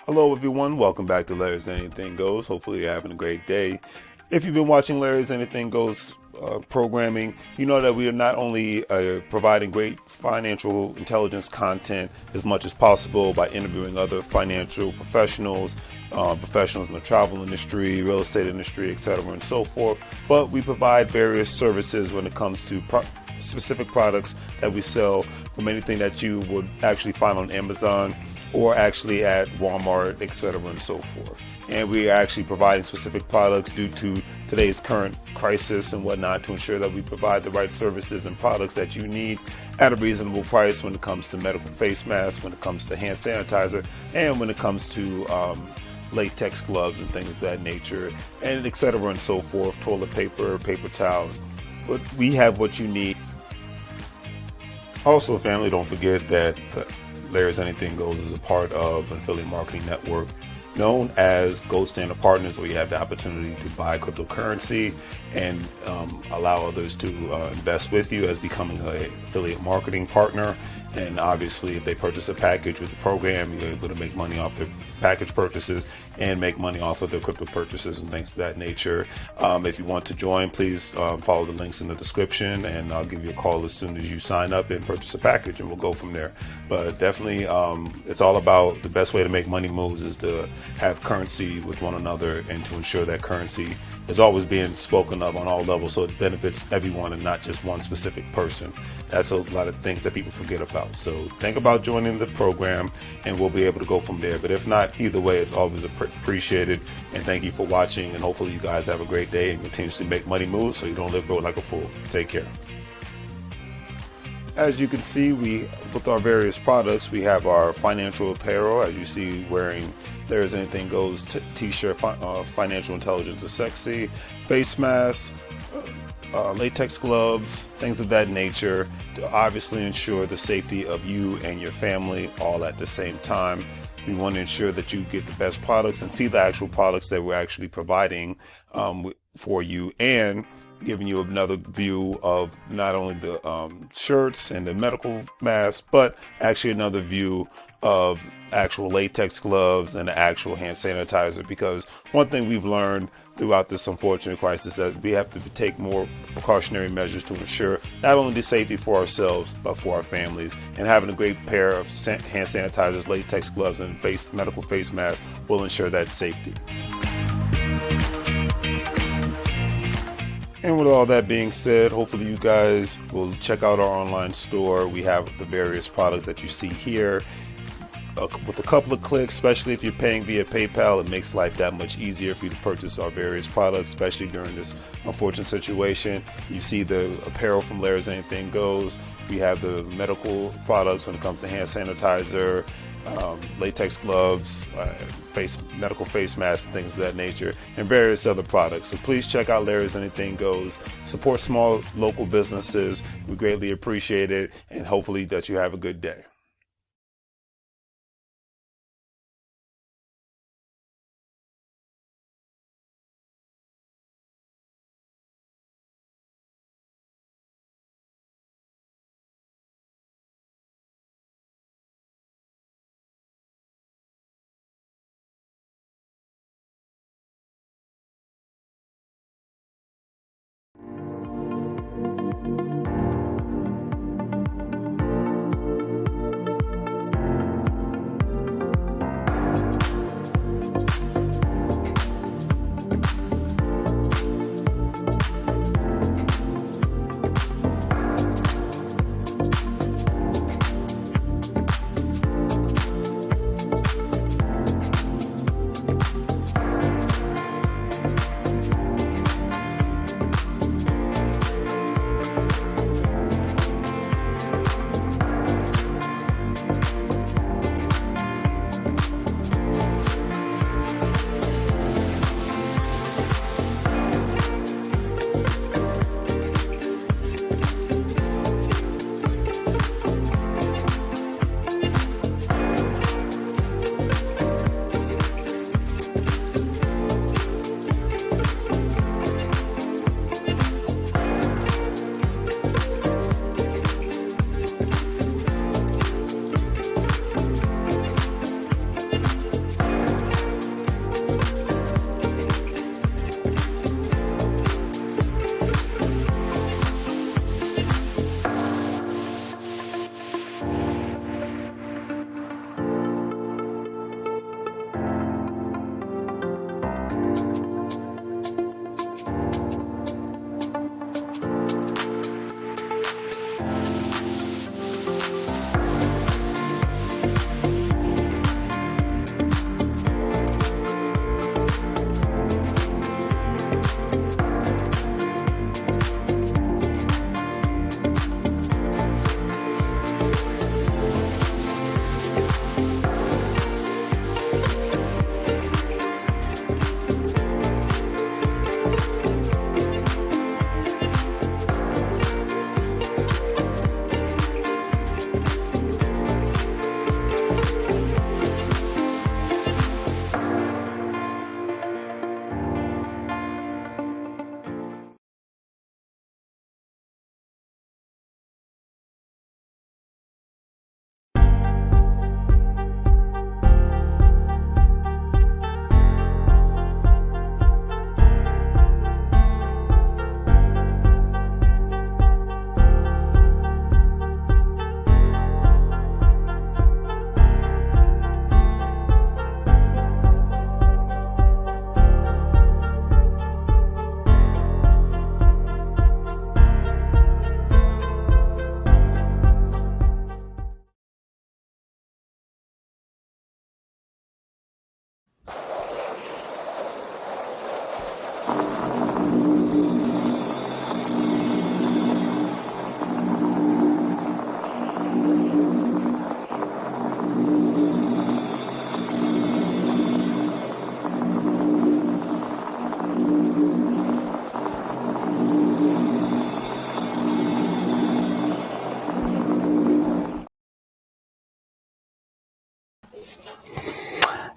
Hello, everyone. Welcome back to Larry's Anything Goes. Hopefully, you're having a great day. If you've been watching Larry's Anything Goes programming, you know that we are not only providing great financial intelligence content as much as possible by interviewing other financial professionals, professionals in the travel industry, real estate industry, etc., and so forth, but we provide various services when it comes to specific products that we sell, from anything that you would actually find on Amazon or actually at Walmart, etc., and so forth. And we are actually providing specific products due to today's current crisis and whatnot to ensure that we provide the right services and products that you need at a reasonable price when it comes to medical face masks, when it comes to hand sanitizer, and when it comes to latex gloves and things of that nature, and etc., and so forth, toilet paper, paper towels. But we have what you need. Also, family, don't forget that Larry's Anything Goes is a part of an affiliate marketing network known as Gold Standard Partners, where you have the opportunity to buy cryptocurrency and allow others to invest with you as becoming an affiliate marketing partner. And obviously, if they purchase a package with the program, you're able to make money off their package purchases and make money off of their crypto purchases and things of that nature. If you want to join, please follow the links in the description, and I'll give you a call as soon as you sign up and purchase a package, and we'll go from there. But definitely, it's all about the best way to make money moves is to have currency with one another and to ensure that currency is always being spoken of on all levels, so it benefits everyone and not just one specific person. That's a lot of things that people forget about. So think about joining the program and we'll be able to go from there. But if not, either way, it's always appreciated. And thank you for watching. And hopefully you guys have a great day and continuously make money moves so you don't live broke like a fool. Take care. As you can see, with our various products, we have our financial apparel. As you see, wearing There's Anything Goes t-shirt, financial intelligence is sexy, face masks, latex gloves, things of that nature, to obviously ensure the safety of you and your family all at the same time. We want to ensure that you get the best products and see the actual products that we're actually providing for you, and giving you another view of not only the shirts and the medical masks, but actually another view of actual latex gloves and the actual hand sanitizer. Because one thing we've learned throughout this unfortunate crisis is that we have to take more precautionary measures to ensure not only the safety for ourselves, but for our families. And having a great pair of hand sanitizers, latex gloves, and medical face masks will ensure that safety. And with all that being said, hopefully you guys will check out our online store. We have the various products that you see here. With a couple of clicks, especially if you're paying via PayPal, it makes life that much easier for you to purchase our various products, especially during this unfortunate situation. You see the apparel from Larry's Anything Goes. We have the medical products when it comes to hand sanitizer, latex gloves, medical face masks, things of that nature, and various other products. So please check out Larry's Anything Goes. Support small local businesses. We greatly appreciate it, and hopefully that you have a good day.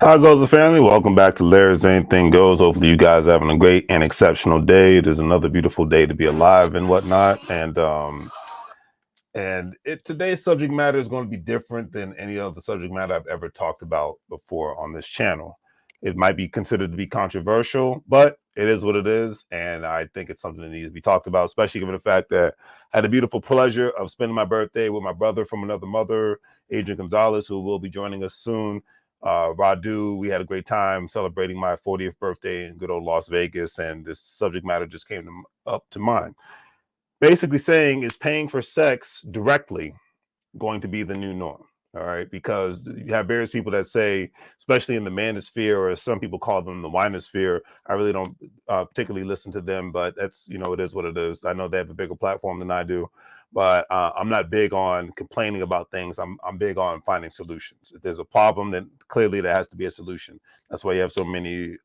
How goes the family? Welcome back to Larry's Anything Goes. Hopefully you guys are having a great and exceptional day. It is another beautiful day to be alive and whatnot. Today's subject matter is going to be different than any other subject matter I've ever talked about before on this channel. It might be considered to be controversial, but it is what it is, and I think it's something that needs to be talked about, especially given the fact that I had the beautiful pleasure of spending my birthday with my brother from another mother, Adrian Gonzalez, who will be joining us soon. Radu, we had a great time celebrating my 40th birthday in good old Las Vegas, and this subject matter just came up to mind. Basically saying, is paying for sex directly going to be the new norm? All right, because you have various people that say, especially in the manosphere, or some people call them the winosphere. I really don't particularly listen to them, but that's, it is what it is. I know they have a bigger platform than I do, but I'm not big on complaining about things. I'm big on finding solutions. If there's a problem, then clearly there has to be a solution. That's why you have so many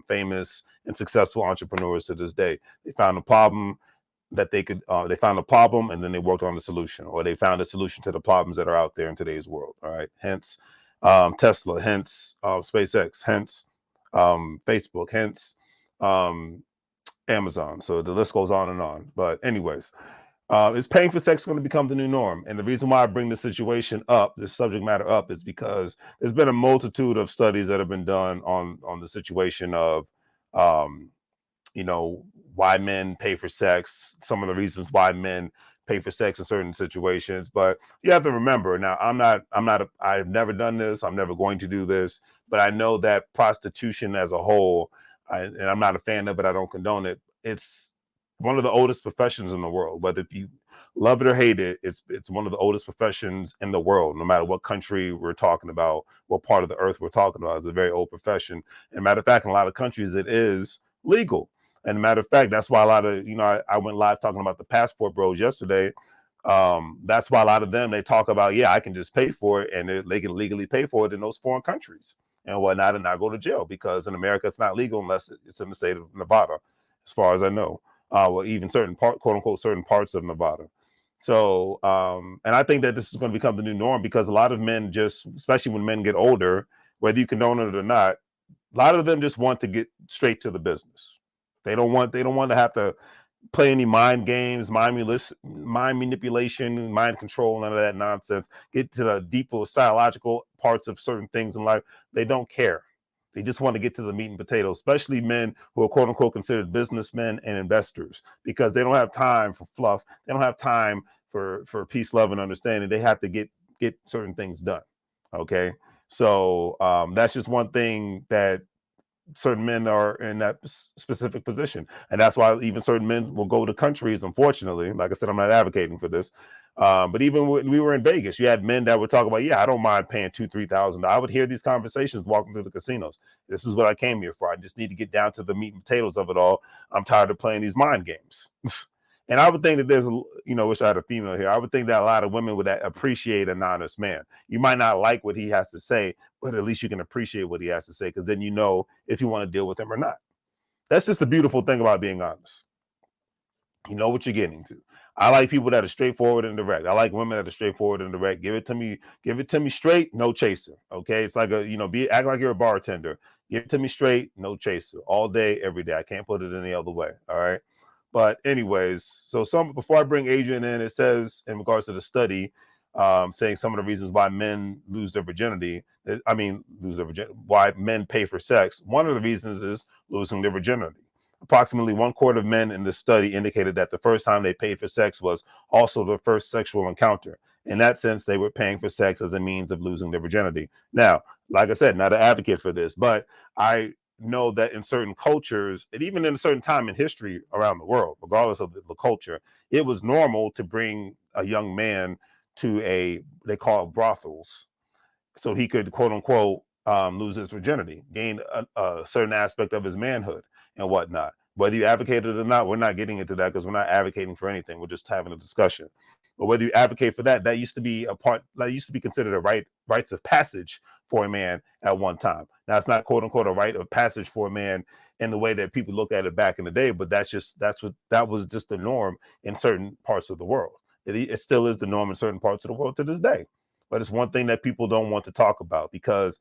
famous and successful entrepreneurs to this day. They found a problem that they found a problem, and then they worked on the solution, or they found a solution to the problems that are out there in today's world. All right, hence Tesla, hence SpaceX, hence Facebook, hence um, Amazon. So the list goes on and on. But anyways, is paying for sex going to become the new norm? And the reason why I bring this situation up, this subject matter up, is because there's been a multitude of studies that have been done on the situation of um, why men pay for sex, some of the reasons why men pay for sex in certain situations. But you have to remember, now I've never done this, I'm never going to do this, but I know that prostitution as a whole, and I'm not a fan of it, I don't condone it. It's one of the oldest professions in the world. Whether you love it or hate it, it's one of the oldest professions in the world. No matter what country we're talking about, what part of the earth we're talking about, it's a very old profession. And matter of fact, in a lot of countries, it is legal. And matter of fact, that's why a lot of, I went live talking about the passport bros yesterday. That's why a lot of them, they talk about, yeah, I can just pay for it, and they can legally pay for it in those foreign countries and whatnot, and not go to jail, because in America it's not legal unless it's in the state of Nevada, as far as I know, or even certain quote unquote, certain parts of Nevada. So, and I think that this is going to become the new norm, because a lot of men, just especially when men get older, whether you condone it or not, a lot of them just want to get straight to the business. They don't want to have to play any mind games, mind manipulation, mind control, none of that nonsense. Get to the deeper psychological parts of certain things in life. They don't care. They just want to get to the meat and potatoes, especially men who are quote unquote considered businessmen and investors, because they don't have time for fluff. They don't have time for peace, love, and understanding. They have to get certain things done. Okay. So that's just one thing that certain men are in that specific position, and that's why even certain men will go to countries, unfortunately. Like I said, I'm not advocating for this, but even when we were in Vegas, you had men that would talk about, yeah, I don't mind paying $2,000-3,000. I would hear these conversations walking through the casinos. This is what I came here for. I just need to get down to the meat and potatoes of it all. I'm tired of playing these mind games. And I would think that there's, wish I had a female here. I would think that a lot of women would appreciate an honest man. You might not like what he has to say, but at least you can appreciate what he has to say, because then you know if you want to deal with him or not. That's just the beautiful thing about being honest. You know what you're getting to. I like people that are straightforward and direct. I like women that are straightforward and direct. Give it to me straight, no chaser. Okay. It's like act like you're a bartender. Give it to me straight, no chaser. All day, every day. I can't put it any other way. All right. But anyways, so before I bring Adrian in, it says in regards to the study, saying some of the reasons why men lose their virginity. Why men pay for sex. One of the reasons is losing their virginity. Approximately 1/4 of men in this study indicated that the first time they paid for sex was also their first sexual encounter. In that sense, they were paying for sex as a means of losing their virginity. Now, like I said, not an advocate for this, but I know that in certain cultures, and even in a certain time in history around the world, regardless of the culture, it was normal to bring a young man to they call it brothels, so he could quote unquote lose his virginity, gain a certain aspect of his manhood and whatnot. Whether you advocate it or not, we're not getting into that, because we're not advocating for anything. We're just having a discussion. But whether you advocate for that, that used to be considered a rites of passage for a man at one time. Now it's not quote unquote a rite of passage for a man in the way that people looked at it back in the day, but that was just the norm in certain parts of the world. It still is the norm in certain parts of the world to this day. But it's one thing that people don't want to talk about, because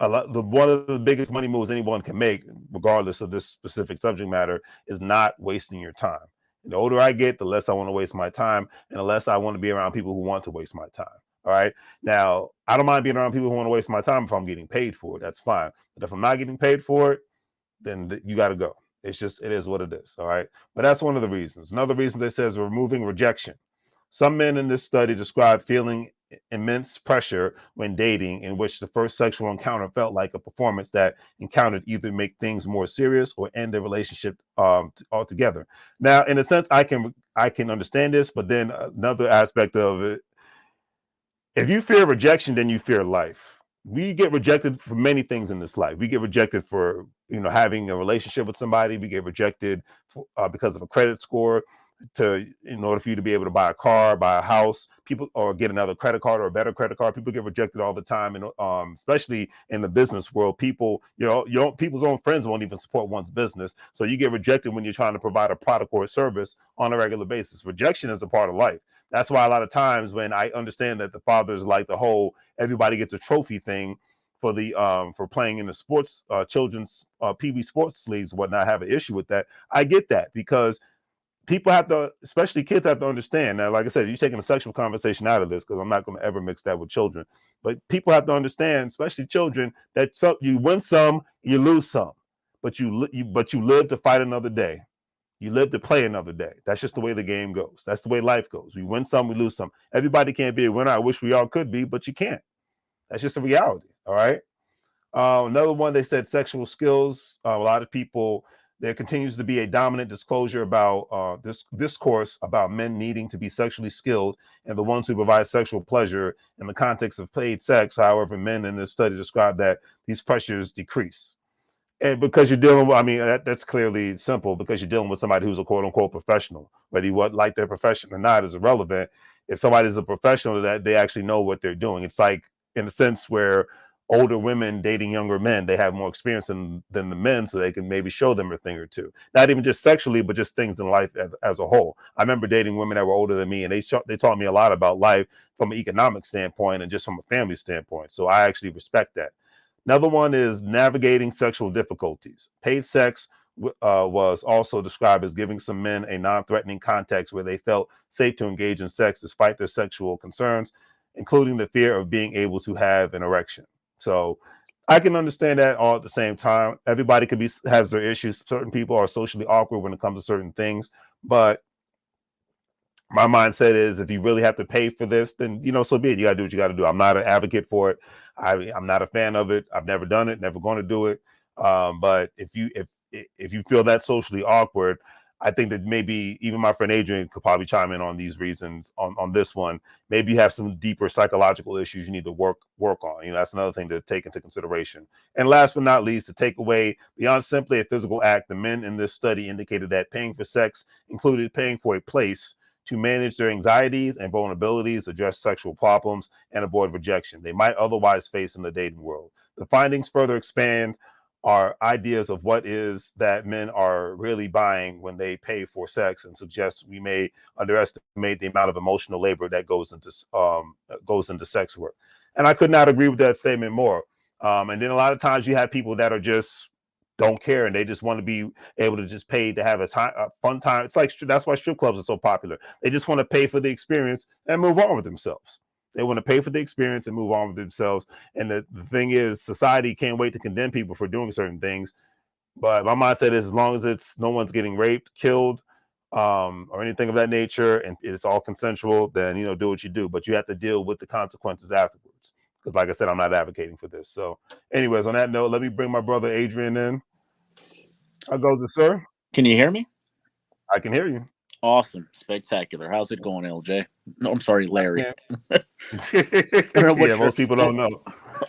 one of the biggest money moves anyone can make, regardless of this specific subject matter, is not wasting your time. The older I get, the less I want to waste my time, and the less I want to be around people who want to waste my time. All right. Now, I don't mind being around people who want to waste my time if I'm getting paid for it. That's fine. But if I'm not getting paid for it, then you got to go. It's just, it is what it is. All right. But that's one of the reasons. Another reason they says removing rejection. Some men in this study describe feeling immense pressure when dating, in which the first sexual encounter felt like a performance that encountered either make things more serious or end the relationship altogether. Now, in a sense, I can understand this, but then another aspect of it, if you fear rejection, then you fear life. We get rejected for many things in this life. We get rejected for having a relationship with somebody. We get rejected because of a credit score. In order for you to be able to buy a car, buy a house, people, or get another credit card or a better credit card, people get rejected all the time, and especially in the business world, people, people's own friends won't even support one's business. So you get rejected when you're trying to provide a product or a service on a regular basis. Rejection is a part of life. That's why a lot of times when I understand that the fathers like the whole everybody gets a trophy thing for the for playing in the sports children's PB sports leagues and whatnot, I have an issue with that. I get that, because people have to, especially kids, have to understand. Now, like I said, you're taking a sexual conversation out of this, because I'm not going to ever mix that with children. But people have to understand, especially children, that you win some, you lose some, but you live to fight another day. You live to play another day. That's just the way the game goes. That's the way life goes. We win some, we lose some. Everybody can't be a winner. I wish we all could be, but you can't. That's just a reality. All right. Another one, they said sexual skills. A lot of people, there continues to be a dominant disclosure about this discourse about men needing to be sexually skilled and the ones who provide sexual pleasure in the context of paid sex. However, men in this study describe that these pressures decrease. And because you're dealing with, I mean, that's clearly simple, because you're dealing with somebody who's a quote unquote professional. Whether you like their profession or not is irrelevant. If somebody's a professional, that they actually know what they're doing. It's like, in a sense, where older women dating younger men, they have more experience than the men, so they can maybe show them a thing or two. Not even just sexually, but just things in life as a whole. I remember dating women that were older than me, and they taught me a lot about life from an economic standpoint and just from a family standpoint. So I actually respect that. Another one is navigating sexual difficulties. Paid sex was also described as giving some men a non-threatening context where they felt safe to engage in sex despite their sexual concerns, including the fear of being able to have an erection. So I can understand that all at the same time. Everybody has their issues. Certain people are socially awkward when it comes to certain things, but my mindset is, if you really have to pay for this, then so be it. You got to do what you got to do. I'm not an advocate for it. I'm not a fan of it. I've never done it, never going to do it. But if you feel that socially awkward, I think that maybe even my friend Adrian could probably chime in on these reasons on this one. Maybe you have some deeper psychological issues you need to work on. That's another thing to take into consideration. And last but not least, to take away beyond simply a physical act, the men in this study indicated that paying for sex included paying for a place to manage their anxieties and vulnerabilities, address sexual problems, and avoid rejection they might otherwise face in the dating world. The findings further expand our ideas of what is that men are really buying when they pay for sex, and suggest we may underestimate the amount of emotional labor that goes into sex work. And I could not agree with that statement more. And then a lot of times you have people that are just don't care, and they just want to be able to just pay to have a fun time. It's like, that's why strip clubs are so popular. They just want to pay for the experience and move on with themselves. They want to pay for the experience and move on with themselves. And the thing is, society can't wait to condemn people for doing certain things. But my mindset is, as long as no one's getting raped, killed, or anything of that nature, and it's all consensual, then do what you do. But you have to deal with the consequences afterwards. Because, like I said, I'm not advocating for this. So, anyways, on that note, let me bring my brother Adrian in. How goes it, sir? Can you hear me? I can hear you. Awesome. Spectacular. How's it going, LJ? No, I'm sorry, Larry. Yeah, most people don't know.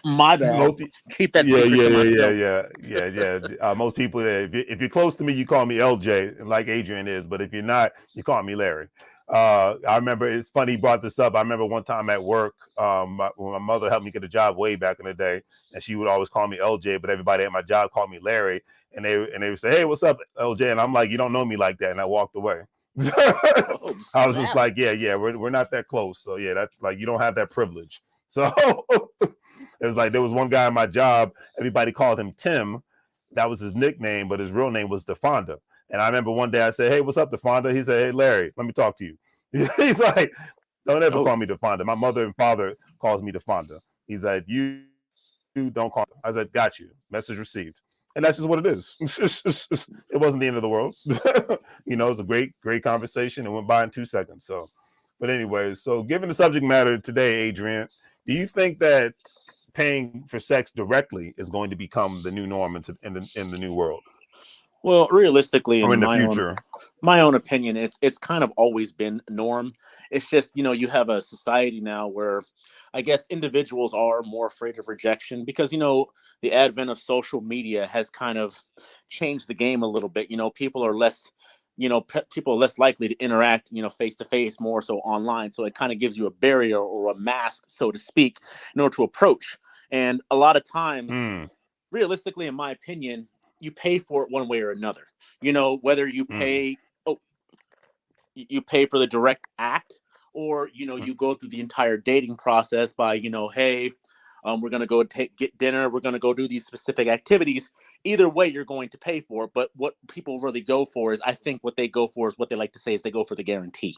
My bad. Keep that secret to myself. Yeah. Most people, if you're close to me, you call me LJ, like Adrian is. But if you're not, you call me Larry. I remember, it's funny he brought this up. I remember one time at work, when my mother helped me get a job way back in the day, and she would always call me LJ, but everybody at my job called me Larry. And they would say, "Hey, what's up, LJ?" And I'm like, "You don't know me like that." And I walked away. I was just like, yeah, we're not that close. So yeah, that's like, you don't have that privilege. So It was like there was one guy in my job. Everybody called him Tim. That was his nickname, but his real name was DeFonda. And I remember one day I said, "Hey, what's up, DeFonda?" He said, "Hey, Larry, let me talk to you." He's like, "Don't ever call me DeFonda. My mother and father calls me DeFonda." He's like, "You don't call." I said, "Got you. Message received." And that's just what it is. It wasn't the end of the world. You know, it was a great conversation. It went by in 2 seconds. So, but anyways, so given the subject matter today, Adrian, do you think that paying for sex directly is going to become the new norm in the new world? Well, realistically, Or in in the my future? own opinion, it's kind of always been norm. It's just, you have a society now where I guess individuals are more afraid of rejection because, the advent of social media has kind of changed the game a little bit. People are less people are less likely to interact, face to face, more so online. So it kind of gives you a barrier or a mask, so to speak, in order to approach. And a lot of times, realistically, in my opinion, you pay for it one way or another. Whether you pay, you pay for the direct act, or you go through the entire dating process by, hey, we're gonna go get dinner, we're gonna go do these specific activities. Either way, you're going to pay for it. But what people really go for is, I think what they go for is, what they like to say is, they go for the guarantee.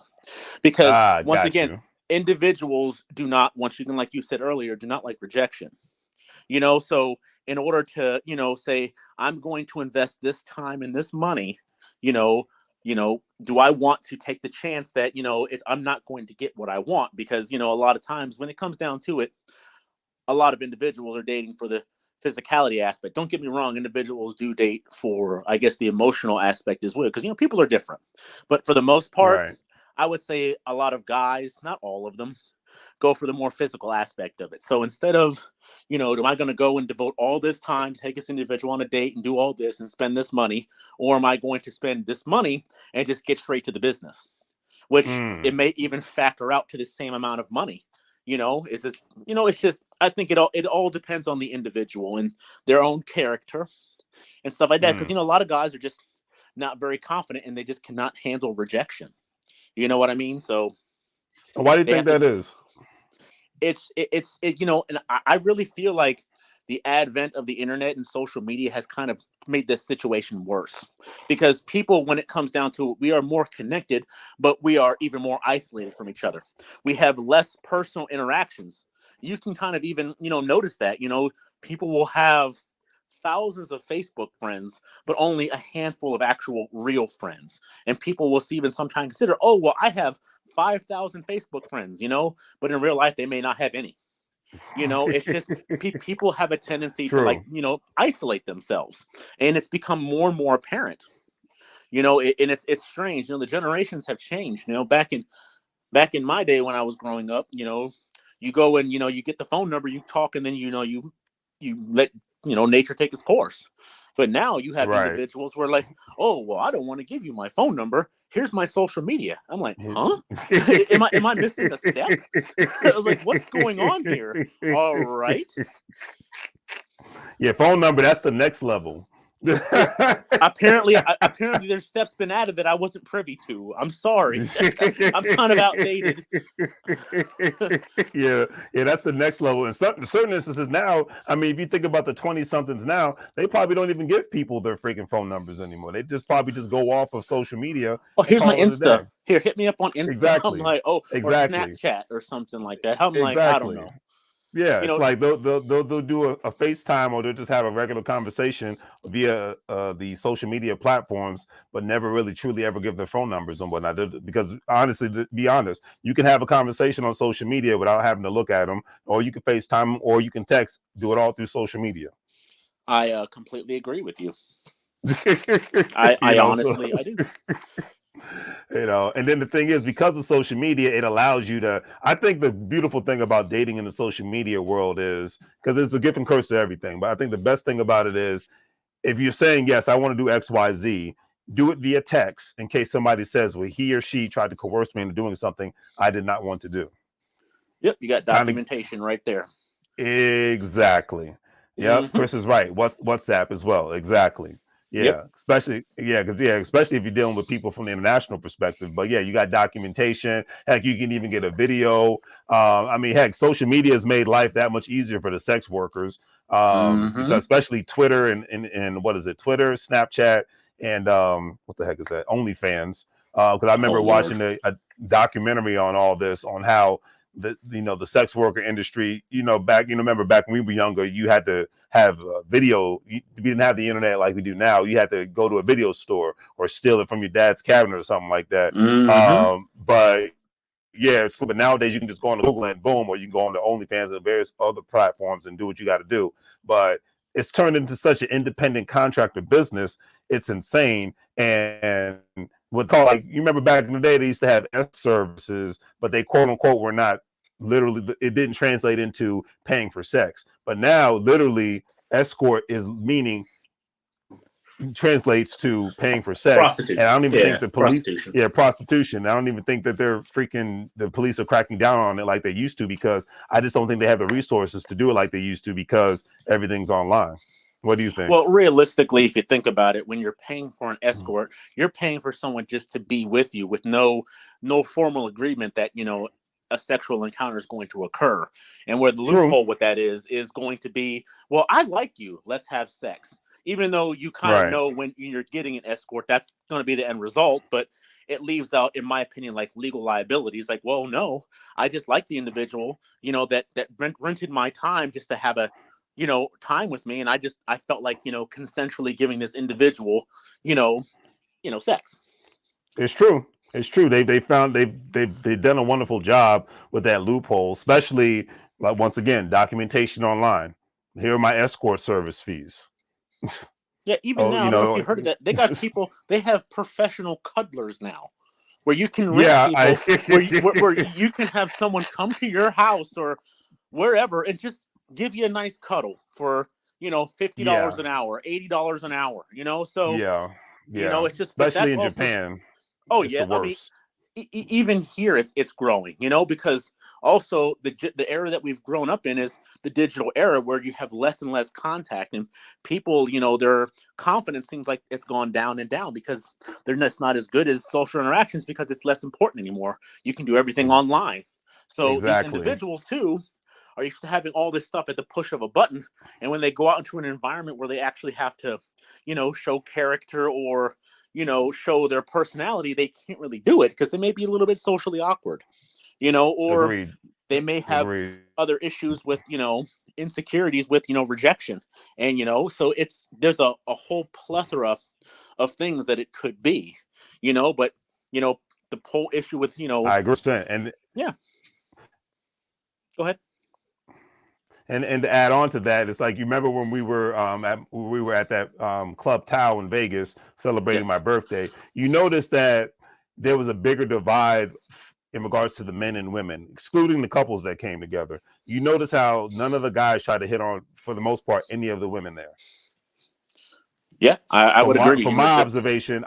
Because once Got again, you. individuals do not, once again, like you said earlier, do not like rejection. So in order to, say, I'm going to invest this time and this money, do I want to take the chance that, I'm not going to get what I want? Because, a lot of times when it comes down to it, a lot of individuals are dating for the physicality aspect. Don't get me wrong, individuals do date for, I guess, the emotional aspect as well, because, people are different. But for the most part, Right. I would say a lot of guys, not all of them, go for the more physical aspect of it. So instead of, am I going to go and devote all this time to take this individual on a date and do all this and spend this money, or am I going to spend this money and just get straight to the business, which it may even factor out to the same amount of money. It's just, it's just, I think it all depends on the individual and their own character and stuff like that. Because, a lot of guys are just not very confident and they just cannot handle rejection. You know what I mean? So Why do you they think have to, that is? and I really feel like the advent of the internet and social media has kind of made this situation worse, because people, when it comes down to it, we are more connected, but we are even more isolated from each other. We have less personal interactions. You can kind of even, notice that, people will have thousands of Facebook friends, but only a handful of actual real friends. And people will even sometimes consider, oh, well, I have 5,000 Facebook friends, but in real life, they may not have any. It's just people have a tendency to, like, True. isolate themselves. And it's become more and more apparent, and it's strange. The generations have changed. Back in my day when I was growing up, you go and, you get the phone number, you talk, and then, you let, nature take its course. But now you have Right. individuals who are like, oh, well, I don't want to give you my phone number. Here's my social media. I'm like, huh? am I missing a step? I was like, what's going on here? All right. Yeah, phone number, that's the next level. Apparently there's steps been added that I wasn't privy to. I'm sorry. I'm kind of outdated. yeah, that's the next level. In certain instances now, I mean, if you think about the 20 somethings now, they probably don't even give people their freaking phone numbers anymore. They just probably just go off of social media Oh, and here's my call it a day. Insta. Here, hit me up on Insta. I'm Exactly. like, oh, or Exactly. Snapchat or something like that. I'm like, I don't Exactly. know. Yeah, You it's know, like they'll do a FaceTime, or they'll just have a regular conversation via the social media platforms, but never really truly ever give their phone numbers and whatnot. Because honestly, to be honest, you can have a conversation on social media without having to look at them, or you can FaceTime, or you can text. Do it all through social media. I completely agree with you. You I know, so honestly, I do. and then the thing is, because of social media, it allows you to, I think the beautiful thing about dating in the social media world is, because it's a gift and curse to everything, but I think the best thing about it is, if you're saying, yes, I want to do XYZ, do it via text, in case somebody says, well, he or she tried to coerce me into doing something I did not want to do. Yep, you got Kind of. documentation right there. Exactly. Yep, Mm-hmm. Chris is right. WhatsApp as well. Exactly. Yep. Especially if you're dealing with people from the international perspective. But yeah, you got documentation. Heck, you can even get a video. I mean, heck, social media has made life that much easier for the sex workers. Mm-hmm. Because especially Twitter and what is it? Twitter, Snapchat, and what the heck is that? OnlyFans. Because I Oh remember Lord. watching a documentary on all this, on how the sex worker industry, remember back when we were younger, you had to have video. We didn't have the internet like we do now. You had to go to a video store or steal it from your dad's cabinet or something like that. Mm-hmm. But yeah, so but nowadays you can just go on to Google and boom, or you can go on to OnlyFans and various other platforms and do what you got to do. But it's turned into such an independent contractor business. It's insane. And with call, like, you remember back in the day, they used to have S services, but they quote unquote were not literally, it didn't translate into paying for sex. But now literally escort is meaning translates to paying for sex. Prostitute. And I don't even Yeah, think the police, prostitution. yeah, prostitution. I don't even think that the police are cracking down on it like they used to, because I just don't think they have the resources to do it like they used to, because everything's online. What do you think? Well, realistically, if you think about it, when you're paying for an escort, you're paying for someone just to be with you with no formal agreement that, a sexual encounter is going to occur. And where the True. loophole with that is going to be, well, I like you, let's have sex. Even though you kind of Right. know when you're getting an escort, that's going to be the end result, but it leaves out, in my opinion, like legal liabilities. Like, well, no, I just like the individual, that rented my time just to have a time with me, and I felt like consensually giving this individual you know sex. It's true. It's true. They found they've done a wonderful job with that loophole, especially like, once again, documentation online. Here are my escort service fees. Yeah, even Oh, now, I don't know if you heard of that, they got people, they have professional cuddlers now, where you can rent yeah, people, where you can have someone come to your house or wherever and just give you a nice cuddle for $50 yeah, an hour, $80 an hour, so yeah, yeah. it's just, but Especially that's in also, Japan, oh it's the yeah, I mean, worst. even here it's growing, because also the era that we've grown up in is the digital era, where you have less and less contact, and people, their confidence seems like it's gone down and down, because they're just not as good as social interactions, because it's less important anymore. You can do everything online. So these Exactly. individuals too are used to having all this stuff at the push of a button, and when they go out into an environment where they actually have to show character or show their personality, they can't really do it because they may be a little bit socially awkward, or Agreed. they may have Agreed. other issues with insecurities with rejection, and so there's a whole plethora of things that it could be, but you know the whole issue with I agree. And yeah, go ahead. and to add on to that, it's like, you remember when we were at that Club Tao in Vegas celebrating my Yes. birthday. You noticed that there was a bigger divide in regards to the men and women, excluding the couples that came together. You notice how none of the guys tried to hit on, for the most part, any of the women there. Yeah, I would agree. From my observation,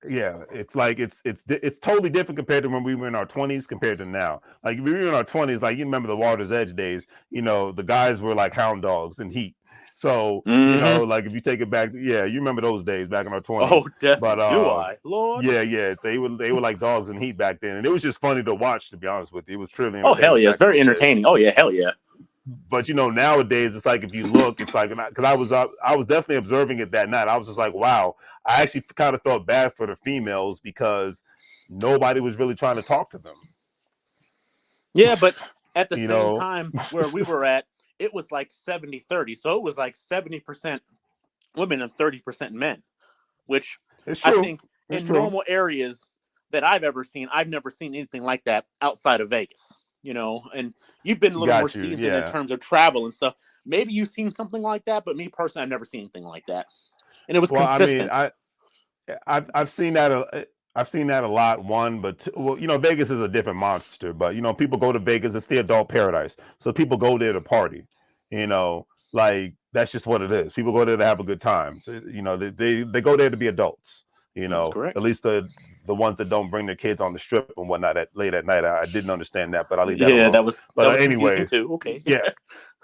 yeah, it's like it's totally different compared to when we were in our 20s compared to now. Like, we were in our 20s, like, you remember the Water's Edge days, the guys were like hound dogs in heat. So, Mm-hmm. like, if you take it back, yeah, you remember those days back in our Oh, 20s. But definitely. Do I, Lord? yeah, they were like dogs in heat back then. And it was just funny to watch, to be honest with you. It was truly Oh, hell entertaining yeah, it's back in very those days. entertaining. Oh yeah, hell yeah. But nowadays it's like, if you look, it's like, because I was definitely observing it that night. I was just like, wow. I actually kind of felt bad for the females, because nobody was really trying to talk to them. Yeah, but at the you same know, time, where we were at, it was like 70-30. So it was like 70% women and 30% men, which it's I true. think It's in true. normal areas that I've never seen anything like that outside of Vegas. And you've been a little more Got you. seasoned in Yeah. terms of travel and stuff. Maybe you've seen something like that, but me personally, I've never seen anything like that. And it was Well, I mean, consistent. I've seen that. I've seen that a lot. One, but two, well, Vegas is a different monster. But people go to Vegas; it's the adult paradise. So people go there to party. Like, that's just what it is. People go there to have a good time. So, they go there to be adults. You That's know, at correct. least the ones that don't bring their kids on the strip and whatnot at late at night. I didn't understand that, but I'll leave that Yeah, alone. that But was confusing anyways, too. Okay.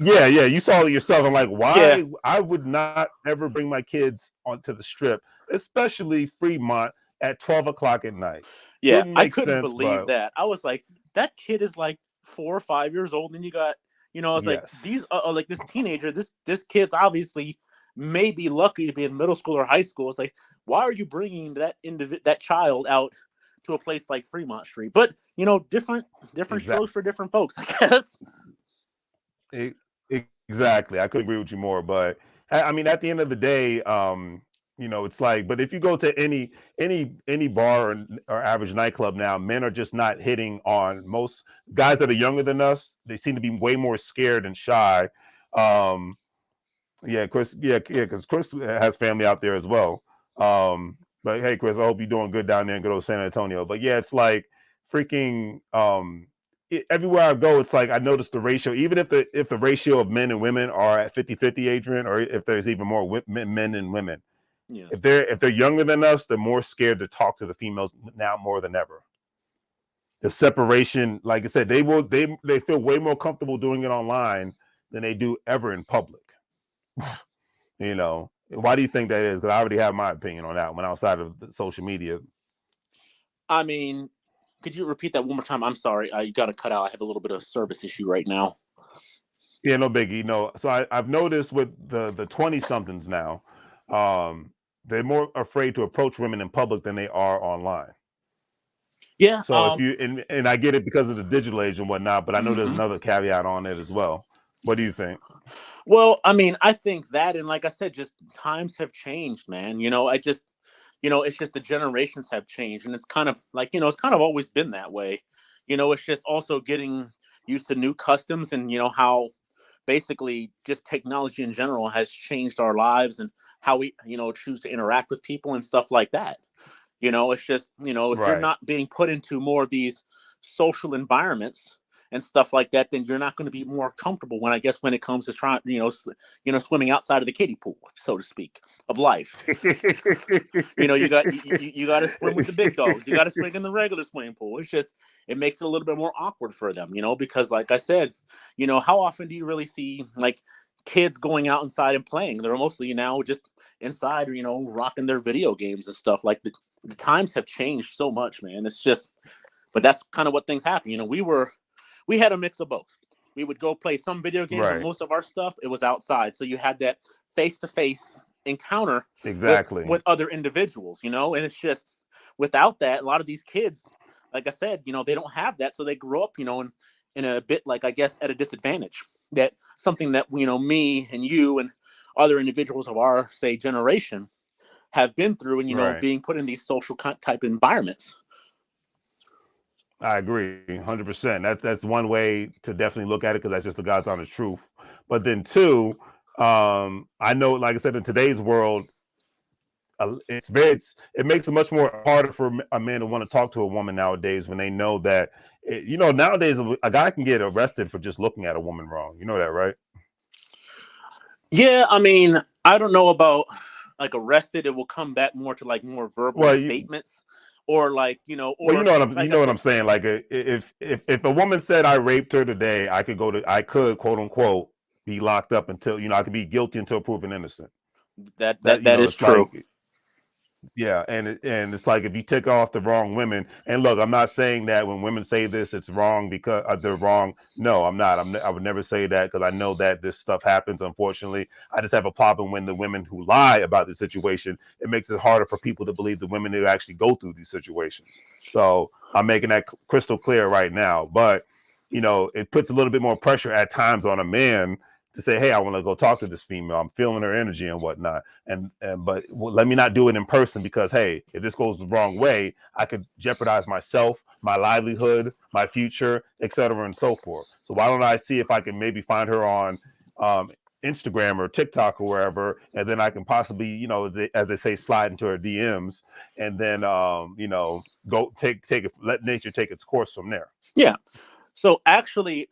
yeah, yeah. You saw it yourself. I'm like, Yeah, why? I would not ever bring my kids onto the strip, especially Fremont at 12 o'clock at night. yeah. Wouldn't I make couldn't sense, believe but that. I was like, that kid is like 4 or 5 years old, and you got, I was like, yes, these like this teenager, this kid's obviously maybe lucky to be in middle school or high school. It's like, why are you bringing that child out to a place like Fremont Street? But different exactly. strokes for different folks, I guess. E- Exactly. I couldn't agree with you more. But I mean, at the end of the day, it's like, but if you go to any bar or average nightclub now, men are just not hitting on most guys that are younger than us. They seem to be way more scared and shy. Um, yeah, Chris. Yeah, because Chris has family out there as well. But hey, Chris, I hope you're doing good down there in good old San Antonio. But yeah, it's like freaking. Everywhere I go, it's like I notice the ratio. Even if the ratio of men and women are at 50-50, Adrian, or if there's even more men and women, Yes. if they're younger than us, they're more scared to talk to the females now more than ever. The separation, like I said, they feel way more comfortable doing it online than they do ever in public. Why do you think that is? Because I already have my opinion on that one outside of the social media. I mean, could you repeat that one more time? I'm sorry. You got to cut out. I have a little bit of service issue right now. Yeah, no biggie. No, so I've noticed with the 20 somethings now, um, they're more afraid to approach women in public than they are online. Yeah. So if you and I get it because of the digital age and whatnot, but I know there's Mhm. another caveat on it as well. What do you think? Well, I mean, I think that, and like I said, just times have changed, man. It's just the generations have changed, and it's kind of like, it's kind of always been that way. It's just also getting used to new customs, and how basically just technology in general has changed our lives and how we, choose to interact with people and stuff like that. It's just, if you're Right. not being put into more of these social environments and stuff like that, then you're not going to be more comfortable when it comes to trying, swimming outside of the kiddie pool, so to speak, of life. You got to swim with the big dogs. You got to swim in the regular swimming pool. It's just, it makes it a little bit more awkward for them, because like I said, how often do you really see like kids going out inside and playing? They're mostly now just inside, rocking their video games and stuff. Like the times have changed so much, man. It's just, but that's kind of what things happen. We had a mix of both. We would go play some video games, but Right. most of our stuff, it was outside. So you had that face to face encounter with Exactly. other individuals, and it's just, without that, a lot of these kids, like I said, they don't have that. So they grow up, in a bit, like, I guess, at a disadvantage. That something that, me and you and other individuals of our, say, generation have been through, and Right. being put in these social type environments. I agree, 100%. That's one way to definitely look at it because that's just the God's honest truth. But then two, I know, like I said, in today's world, it makes it much more harder for a man to want to talk to a woman nowadays when they know that nowadays a guy can get arrested for just looking at a woman wrong. You know that, right? Yeah, I mean, I don't know about like arrested. It will come back more to like more verbal Well, statements, or like, well, or you like I know what said. I'm saying. Like, if a woman said I raped her today, I could quote unquote be locked up until I could be guilty until proven innocent. that That that that is it's true. like, yeah, and it's like if you tick off the wrong women, and look, I'm not saying that when women say this, it's wrong because they're wrong. No, I'm not. I would never say that because I know that this stuff happens. Unfortunately, I just have a problem when the women who lie about the situation. It makes it harder for people to believe the women who actually go through these situations. So I'm making that crystal clear right now. But it puts a little bit more pressure at times on a man to say, hey, I want to go talk to this female. I'm feeling her energy and whatnot. But let me not do it in person because, hey, if this goes the wrong way, I could jeopardize myself, my livelihood, my future, et cetera, and so forth. So why don't I see if I can maybe find her on Instagram or TikTok or wherever, and then I can possibly, as they say, slide into her DMs, and then go take it, let nature take its course from there. Yeah. So actually,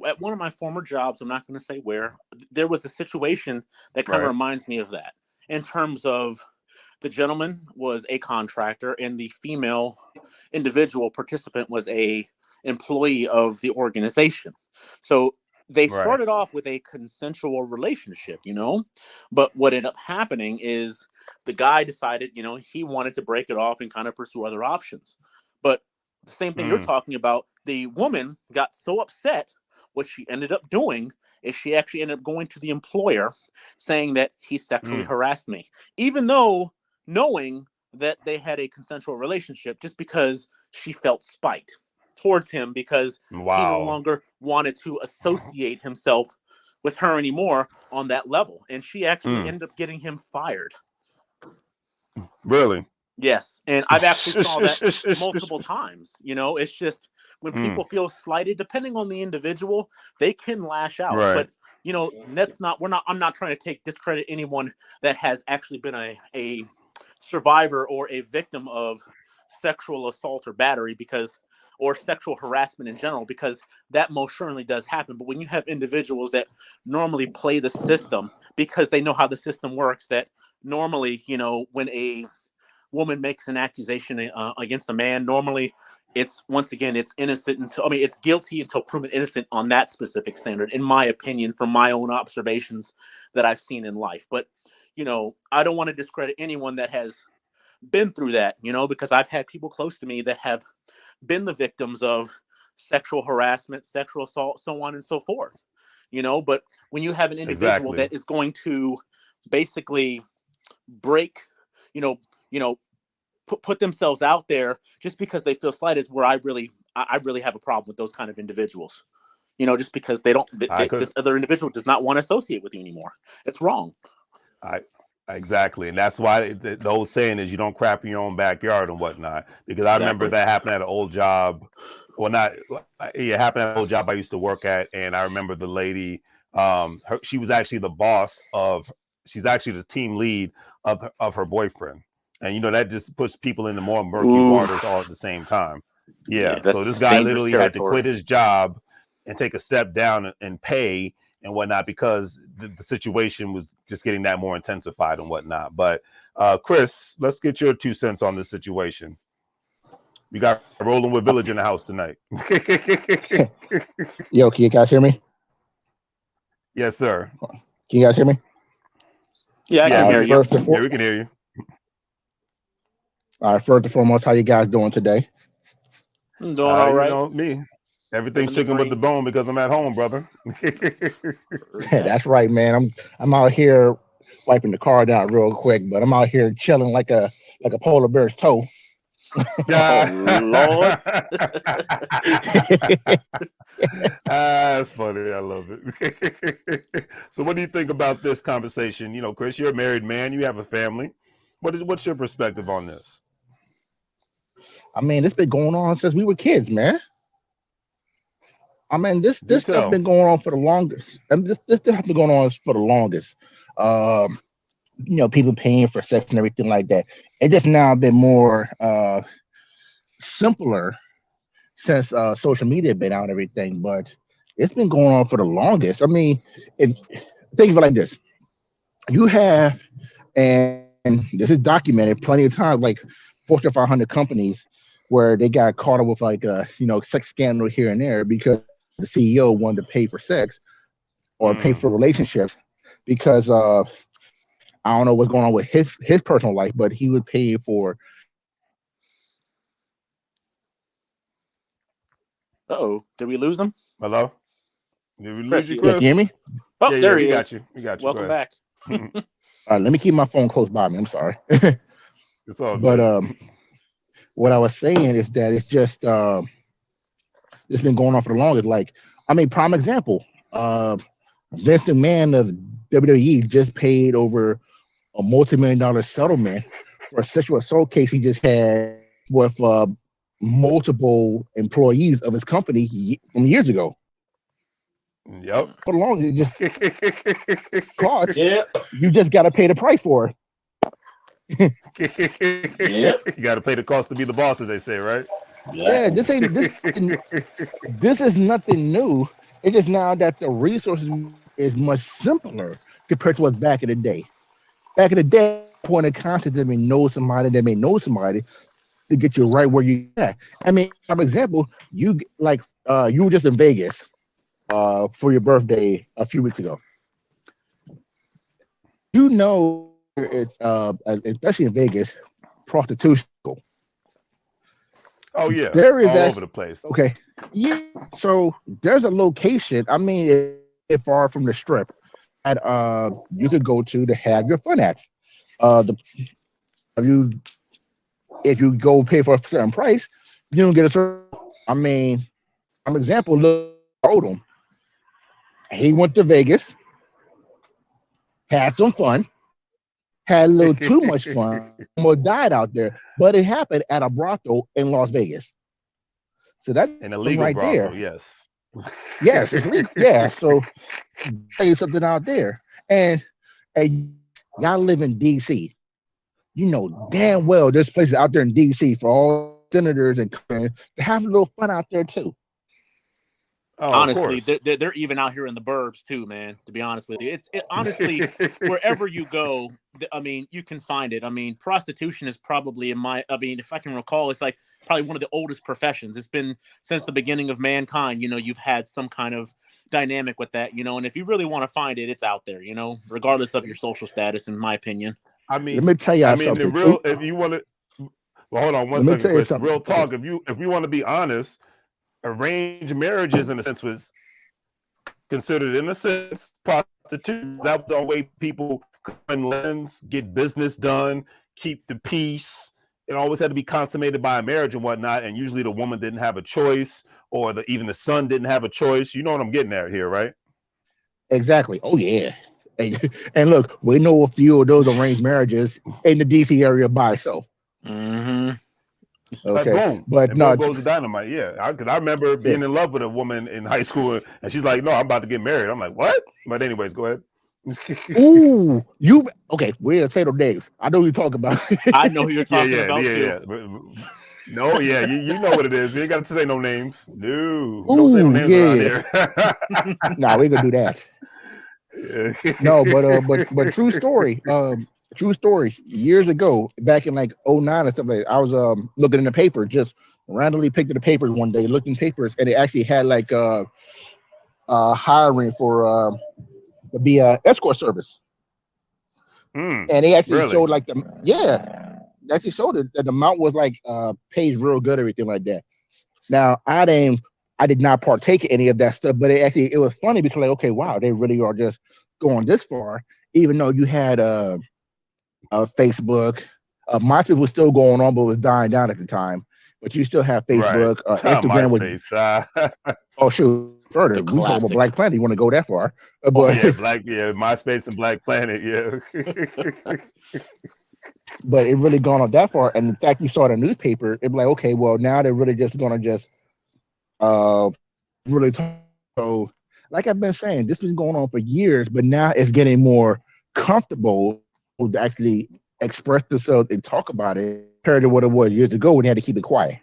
at one of my former jobs, I'm not going to say where, there was a situation that kind of Right. reminds me of that, in terms of the gentleman was a contractor and the female individual participant was a employee of the organization. So they Right. started off with a consensual relationship, but what ended up happening is the guy decided, he wanted to break it off and kind of pursue other options. But the same thing you're talking about, the woman got so upset. What she ended up doing is she actually ended up going to the employer saying that he sexually harassed me, even though knowing that they had a consensual relationship, just because she felt spite towards him because he no Wow. longer wanted to associate himself with her anymore on that level. And she actually ended up getting him fired. Really? Yes. And I've actually saw that multiple times. It's just when people feel slighted, depending on the individual, they can lash out. Right. But I'm not trying to discredit anyone that has actually been a survivor or a victim of sexual assault or battery or sexual harassment in general, because that most certainly does happen. But when you have individuals that normally play the system because they know how the system works, that normally, when a woman makes an accusation against a man, normally it's innocent it's guilty until proven innocent on that specific standard, in my opinion, from my own observations that I've seen in life. But I don't want to discredit anyone that has been through that, because I've had people close to me that have been the victims of sexual harassment, sexual assault, so on and so forth. But when you have an individual that is going to basically break, put themselves out there just because they feel slighted, is where I really have a problem with those kind of individuals. Just because this other individual does not want to associate with you anymore. It's wrong. Exactly. And that's why the old saying is you don't crap in your own backyard and whatnot. Because I remember that happened at an old job. Well, it happened at an old job I used to work at. And I remember the lady, she was actually she's actually the team lead of her boyfriend. And, that just puts people into more murky waters all at the same time. Yeah. So this guy literally had to quit his job and take a step down and pay and whatnot, because the situation was just getting that more intensified and whatnot. But Chris, let's get your 2 cents on this situation. We got Rolling with Village in the house tonight. Yo, can you guys hear me? Yes, sir. Can you guys hear me? Yeah, I can hear you. Yeah, we can hear you. All right, first and foremost, how you guys doing today? I'm doing all right. Me. Everything's chicken with the bone because I'm at home, brother. That's right, man. I'm out here wiping the car down real quick, but I'm out here chilling like a polar bear's toe. Oh, Lord. That's funny. I love it. So what do you think about this conversation? Chris, you're a married man. You have a family. What's your perspective on this? I mean, it's been going on since we were kids, man. I mean, this stuff been going on for the longest. This stuff been going on for the longest. People paying for sex and everything like that. It just now been more simpler since social media been out and everything. But it's been going on for the longest. I mean, think of it like this: you have, and this is documented plenty of times, like Fortune 500 companies where they got caught up with like a sex scandal here and there because the CEO wanted to pay for sex or pay for relationships because I don't know what's going on with his personal life, but he was paying for. Uh-oh, did we lose him? Hello? Did we Chris, lose you, Chris? Can you hear me? Oh, yeah, there he we is. got you. We got you. Welcome back. All right, let me keep my phone close by me. I'm sorry. It's all good. But what I was saying is that it's just it's been going on for the longest. Like, I mean, prime example, Vince McMahon of WWE just paid over a multi-million-dollar settlement for a sexual assault case he just had with multiple employees of his company from years ago. Yep. For the longest, it just cost. Yeah. You just got to pay the price for it. You got to pay the cost to be the boss, as they say, right? Yeah, this is nothing new. It is now that the resources is much simpler compared to what's back in the day. Back in the day, point of contact that may know somebody that may know somebody to get you right where you at. I mean, for example, you were just in Vegas for your birthday a few weeks ago. You know, it's especially in Vegas, prostitution. Oh yeah, There is all that. over the place. Okay, yeah. So there's a location. I mean, it's far from the strip that you could go to have your fun at. The if you if you go pay for a certain price, you don't get a certain. I mean, I'm example. Look, Odom. He went to Vegas, had some fun, had a little too much fun, almost died out there. But it happened at a brothel in Las Vegas. So that's An illegal right brothel, there. yes. Yes, it's legal. Yeah. So tell you something out there. And y'all live in DC. You know damn well there's places out there in DC for all senators and to have a little fun out there too. Oh, of Honestly, course. they're even out here in the burbs too, man. To be honest with you, honestly wherever you go. I mean, you can find it. I mean, prostitution is probably I mean, if I can recall, it's like probably one of the oldest professions. It's been since the beginning of mankind. You know, you've had some kind of dynamic with that. You know, and if you really want to find it, it's out there. You know, regardless of your social status, in my opinion. I Let mean, me tell I y'all mean, the something. real. If you want to, well, hold on one Let me second, tell you Chris. something. Real talk. If you want to be honest, arranged marriages, in a sense, was considered, in a sense, prostitution. That was the only way people could lens, get business done, keep the peace. It always had to be consummated by a marriage and whatnot. And usually, the woman didn't have a choice, or even the son didn't have a choice. You know what I'm getting at here, right? Exactly. Oh yeah. And look, we know a few of those arranged marriages in the DC area by itself. Mm-hmm. Like Okay, boom, but and boom not. goes the dynamite. Yeah, because I remember Yeah. being in love with a woman in high school, and she's like, "No, I'm about to get married." I'm like, "What?" But anyways, go ahead. Ooh, you okay? We're in Fatal Days. I know what you're talking about. I know who you're Yeah, talking about too. No, yeah, you know what it is. You ain't got to say no names. No, we don't say no Ooh, names around yeah. here. Nah, we ain't gonna do that. No, but true story. True story. Years ago, back in like '09 or something, I was looking in the paper, just randomly picked up the papers one day, looked in papers, and it actually had like hiring for to be a escort service, and they actually Really? showed like they actually showed it that the amount was like pays real good, everything like that. Now I did not partake in any of that stuff, but it was funny because like okay, wow, they really are just going this far, even though you had Facebook, MySpace was still going on, but was dying down at the time. But you still have Right. Facebook, Instagram was MySpace. oh shoot further. The We talk about classic. Black Planet. You want to go that far, Oh, but Yeah, MySpace and Black Planet. Yeah. but it really gone on that far. And in fact, you saw the newspaper. It'd be like okay, well now they're really just gonna just uh really talk. So like I've been saying, this has been going on for years, but now it's getting more comfortable to actually express themselves and talk about it compared to what it was years ago when they had to keep it quiet.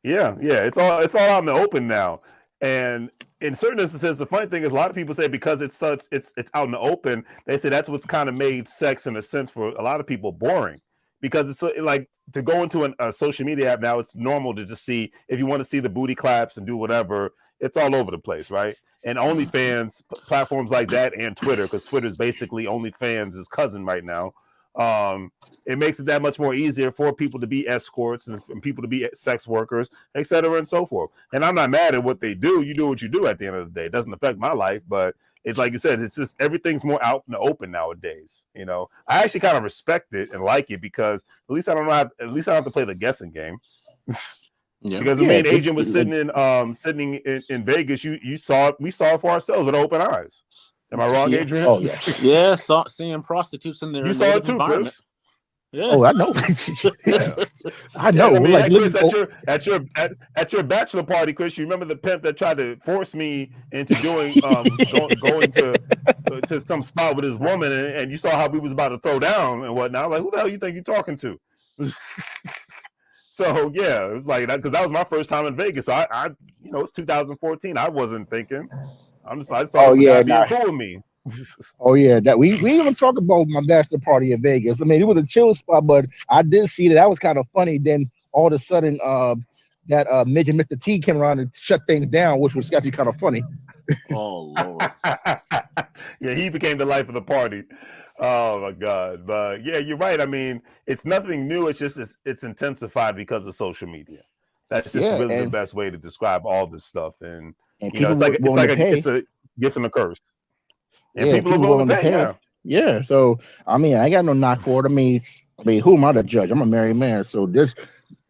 Yeah, it's all out in the open now. And in certain instances, the funny thing is a lot of people say because it's out in the open, they say that's what's kind of made sex in a sense for a lot of people boring. Because it's like to go into a social media app now, it's normal to just see if you want to see the booty claps and do whatever, it's all over the place, right? And OnlyFans, platforms like that, and Twitter, because Twitter is basically OnlyFans' cousin right now. It makes it that much more easier for people to be escorts and people to be sex workers, et cetera, and so forth. And I'm not mad at what they do. You do what you do at the end of the day. It doesn't affect my life, but it's like you said, it's just everything's more out in the open nowadays. You know, I actually kind of respect it and like it because at least I don't have to play the guessing game. Yeah. Because the main agent was sitting in Vegas. We saw it for ourselves with open eyes. Am I wrong, Adrian? Oh yes. Yeah, seeing prostitutes in their You saw native it too, environment. Chris. Yeah. Oh, I know. Yeah. I know. Yeah, I mean, Like Chris, looking at your bachelor party, Chris, you remember the pimp that tried to force me into doing going to some spot with his woman, and you saw how we was about to throw down and whatnot. Like, who the hell you think you're talking to? So yeah, it was like that because that was my first time in Vegas. So it's 2014. I wasn't thinking. I just thought it oh was a yeah, guy nah. being cool with me. Oh yeah, that we even talk about my bachelor party in Vegas. I mean, it was a chill spot, but I did see that was kind of funny. Then all of a sudden, that midget Mr. T came around and shut things down, which was actually kind of funny. Oh Lord. Yeah, he became the life of the party. Oh my God! But yeah, you're right. I mean, it's nothing new. It's just it's intensified because of social media. That's just Yeah, really the best way to describe all this stuff. And and you know, people it's willing to like pay. it's a gift and a curse. And Yeah, people are people willing willing to to pay. pay. Yeah, Yeah, so I mean, I ain't got no knock for it. I mean, who am I to judge? I'm a married man, so this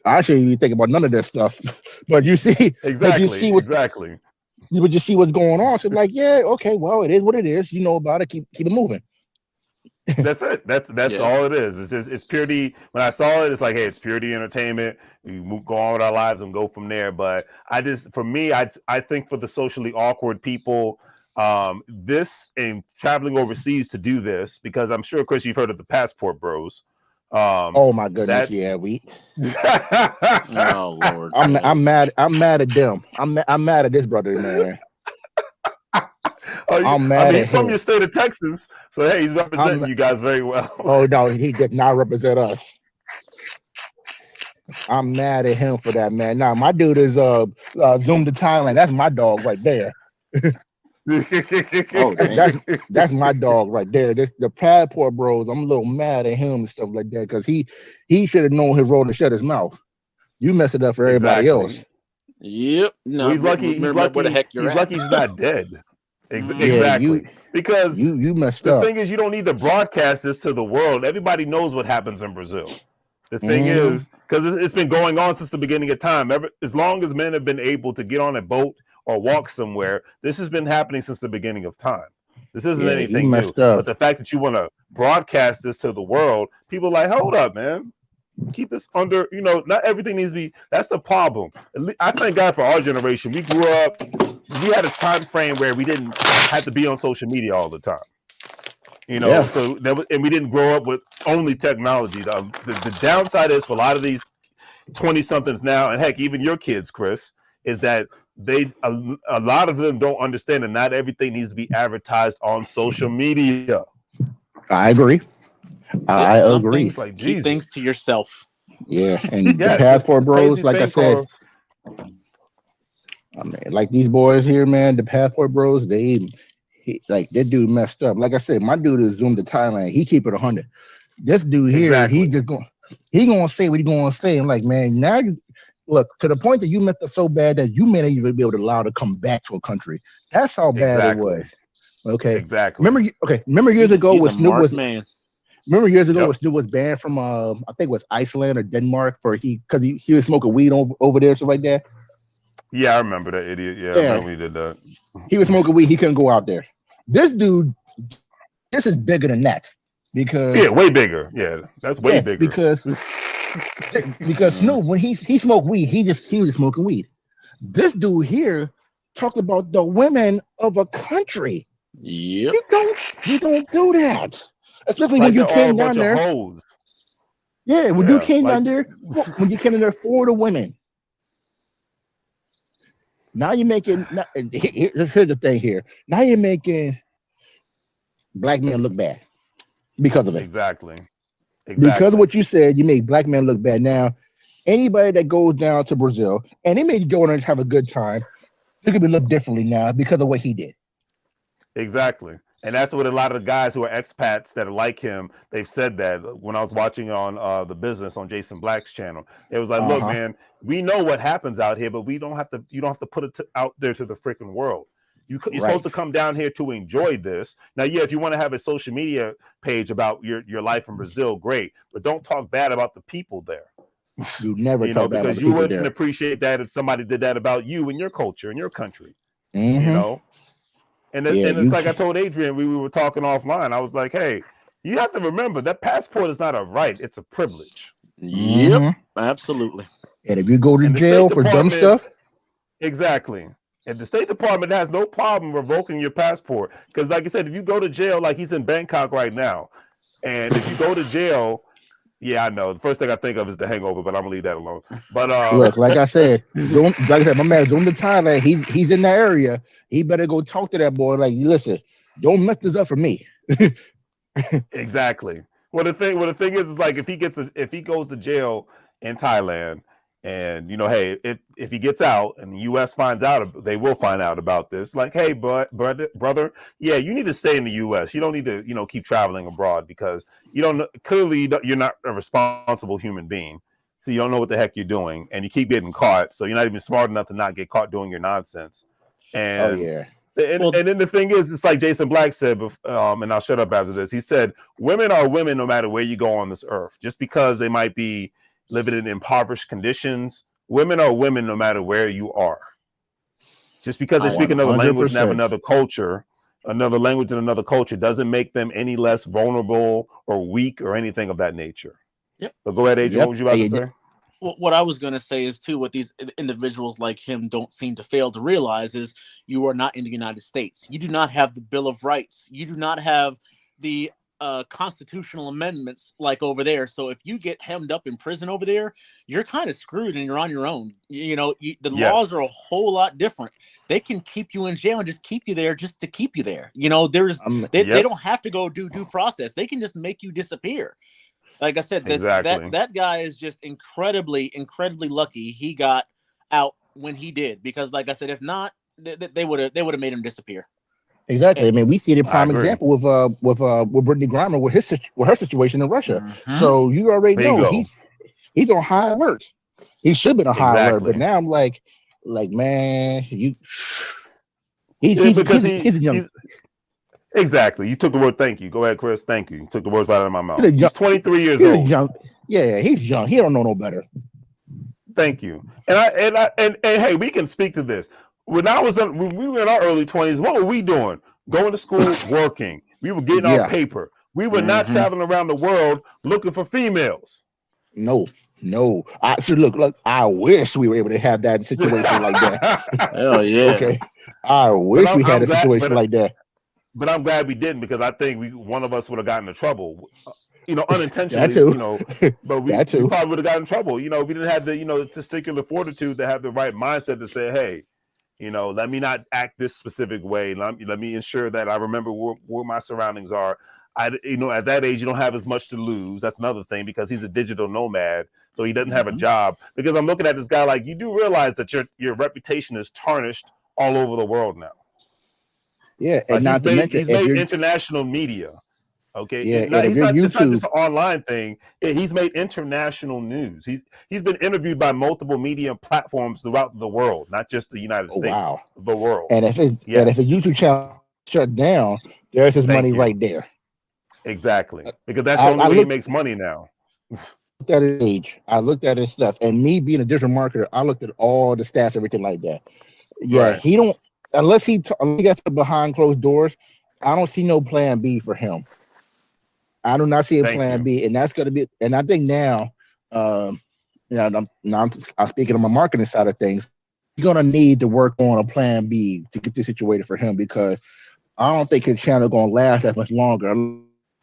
I shouldn't even think about none of this stuff. But you see, but you exactly, see what exactly. you would just see what's going on. So like, yeah, okay, well, it is what it is. You know about it. Keep it moving. That's it. That's Yeah. all it is. It's just it's purely. When I saw it, it's like, hey, it's purely entertainment. Go on with our lives and go from there. But for me, I think for the socially awkward people, this and traveling overseas to do this, because I'm sure, Chris, you've heard of the passport bros. Oh my goodness, That. yeah, Oh Lord. I'm mad at them. I'm mad at this brother, man. I'm I mad mean, at he's from him. your state of Texas, so hey, he's I'm representing you guys very well. oh no, he did not represent us. I'm mad at him for that, man. Nah, my dude is Zoom to Thailand. That's my dog right there. Oh That's damn. that's my dog right there. This the Passport Bros. I'm a little mad at him and stuff like that because he should have known his role to shut his mouth. You mess it up for everybody else. Exactly. Yep. Well, No, remember where the heck you're He's at. lucky he's not dead. Yeah, Exactly. Because you messed the up. thing is, you don't need to broadcast this to the world. Everybody knows what happens in Brazil. The thing Mhm. is, because it's been going on since the beginning of time. As long as men have been able to get on a boat or walk somewhere, this has been happening since the beginning of time. This isn't Yeah, you anything new. messed up. But the fact that you want to broadcast this to the world, people are like, hold up, man. Keep this under, not everything needs to be. That's the problem. I thank God for our generation. We grew up, we had a time frame where we didn't have to be on social media all the time. Yeah. So and we didn't grow up with only technology. The downside is for a lot of these 20-somethings now, and heck, even your kids, Chris, is that a lot of them don't understand that not everything needs to be advertised on social media. I agree. I Some agree. things, Like, keep things to yourself. Yeah, and the Yes, Passport it's a Bros, crazy like I thing said, for. I mean, like these boys here, man, the Passport Bros, like that dude messed up. Like I said, my dude is zoomed to Thailand. He keep it 100. This dude here, Exactly. he gonna say what he gonna say. I'm like, man, now you look to the point that you messed up so bad that you may not even be able to allow to come back to a country. That's how bad it was. Okay. Exactly. Remember years ago He's when a Snoop marked was man. remember years ago Yep. when Snoop was banned from I think it was Iceland or Denmark for he was smoking weed over there, stuff like that. Yeah, I remember that idiot. Yeah, I remember we did that. He was smoking weed, he couldn't go out there. This dude, this is bigger than that. Because way bigger. Yeah, that's way bigger. Because Snoop, when he smoked weed, he was just smoking weed. This dude here talked about the women of a country. Yep. You don't do that. Especially like when you came down there. Hoes. Yeah, when you came down there, when you came in there for the women. Now you're making. Here's the thing here. Now you're making black men look bad because of it. Exactly. Because of what you said, you make black men look bad. Now, anybody that goes down to Brazil and they may go in and have a good time, they're gonna be looked differently now because of what he did. Exactly. And that's what a lot of the guys who are expats that are like him, they've said that when I was watching on The Business on Jason Black's channel. It was like, look, man, we know what happens out here, but you don't have to put it out there to the freaking world. You're supposed to come down here to enjoy this. Now, yeah, if you want to have a social media page about your life in Brazil, great. But don't talk bad about the people there. You never talk bad about the people there. Because you wouldn't appreciate that if somebody did that about you in your culture, in your country. Mm-hmm. And it's like I told Adrian, we were talking offline. I was like, hey, you have to remember that passport is not a right. It's a privilege. Yep, absolutely. And if you go to jail for dumb stuff. Exactly. And the State Department has no problem revoking your passport. Because like I said, if you go to jail, like he's in Bangkok right now, and if you go to jail, yeah, I know. The first thing I think of is the hangover, but I'm gonna leave that alone. But look, like I said, my man Zoom to Thailand, he's in the area. He better go talk to that boy. Like, listen, Don't mess this up for me. Exactly. Well, the thing is like if he goes to jail in Thailand, and hey, if he gets out and the U.S. finds out, they will find out about this. Like, hey, brother, yeah, you need to stay in the U.S. You don't need to, keep traveling abroad because you don't clearly you're not a responsible human being, so you don't know what the heck you're doing, and you keep getting caught. So you're not even smart enough to not get caught doing your nonsense. Oh And yeah. and, Well, and then the thing is, it's like Jason Black said, and I'll shut up after this. He said, women are women no matter where you go on this earth. Just because they might be living in impoverished conditions, women are women no matter where you are. Just because they speak another language and have 100%. another language and another culture doesn't make them any less vulnerable or weak or anything of that nature. yep. So go ahead, Adrian. Yep. What was you about to say? What I was going to say is too, what these individuals like him don't seem to fail to realize is you are not in the United States. You do not have the Bill of Rights. You do not have the constitutional amendments like over there. So if you get hemmed up in prison over there, you're kind of screwed and you're on your own. The laws are a Yes, whole lot different. They can keep you in jail and just keep you there just to keep you there. They don't yes, have to go do due process. They can just make you disappear. Like I said, exactly. that guy is just incredibly lucky he got out when he did. Because, like I said, if not, they would have made him disappear. Exactly. And, I mean, we see the I prime agree. example with Brittany Griner with her situation in Russia. Mhm. So you already know Bingo. he's on high alert. He should have been on high alert, but Exactly. now I'm like man, he's Yeah, he's because he's he's a young he's exactly. You took the word. Thank you. Go ahead, Chris. Thank you. You took the words right out of my he's mouth. a young He's 23 years he's a old. young yeah, he's young. He don't know no better. Thank you. And hey, we can speak to this. When we were in our early 20s, what were we doing? Going to school, working. We were getting our Yeah. paper. We were not Mhm. traveling around the world looking for females. No, no. I should look. I wish we were able to have that situation like that. Hell yeah. Okay. I but wish I'm, we had I'm a glad. situation like that. But I'm glad we didn't because I think one of us would have gotten in trouble. That Unintentionally. too. But we That we too. probably would have gotten in trouble. We didn't have the testicular fortitude to have the right mindset to say, hey, let me not act this specific way. Let me ensure that I remember where my surroundings are. At that age, you don't have as much to lose. That's another thing because he's a digital nomad, so he doesn't have a Mhm. job. Because I'm looking at this guy like you do realize that your reputation is tarnished all over the world now. Yeah, and Like not to mention he's if made you're international media. Okay, yeah, and if you're it's not just YouTube, an online thing. He's made international news. He's been interviewed by multiple media platforms throughout the world, not just the United oh States, wow. the world. And if a Yes, YouTube channel shut down, there's his money thank you. right there. Exactly, because that's the I, only I way he looked makes money now. at his age, I looked at his stuff, and me being a digital marketer, I looked at all the stats, everything like that. Yeah, Right. he don't unless he gets behind closed doors. I don't see no plan B for him. I do not see a Thank plan you. B, and that's going to be. And I think now, I'm speaking on my marketing side of things. He's going to need to work on a plan B to get this situated for him because I don't think his channel going to last that much longer.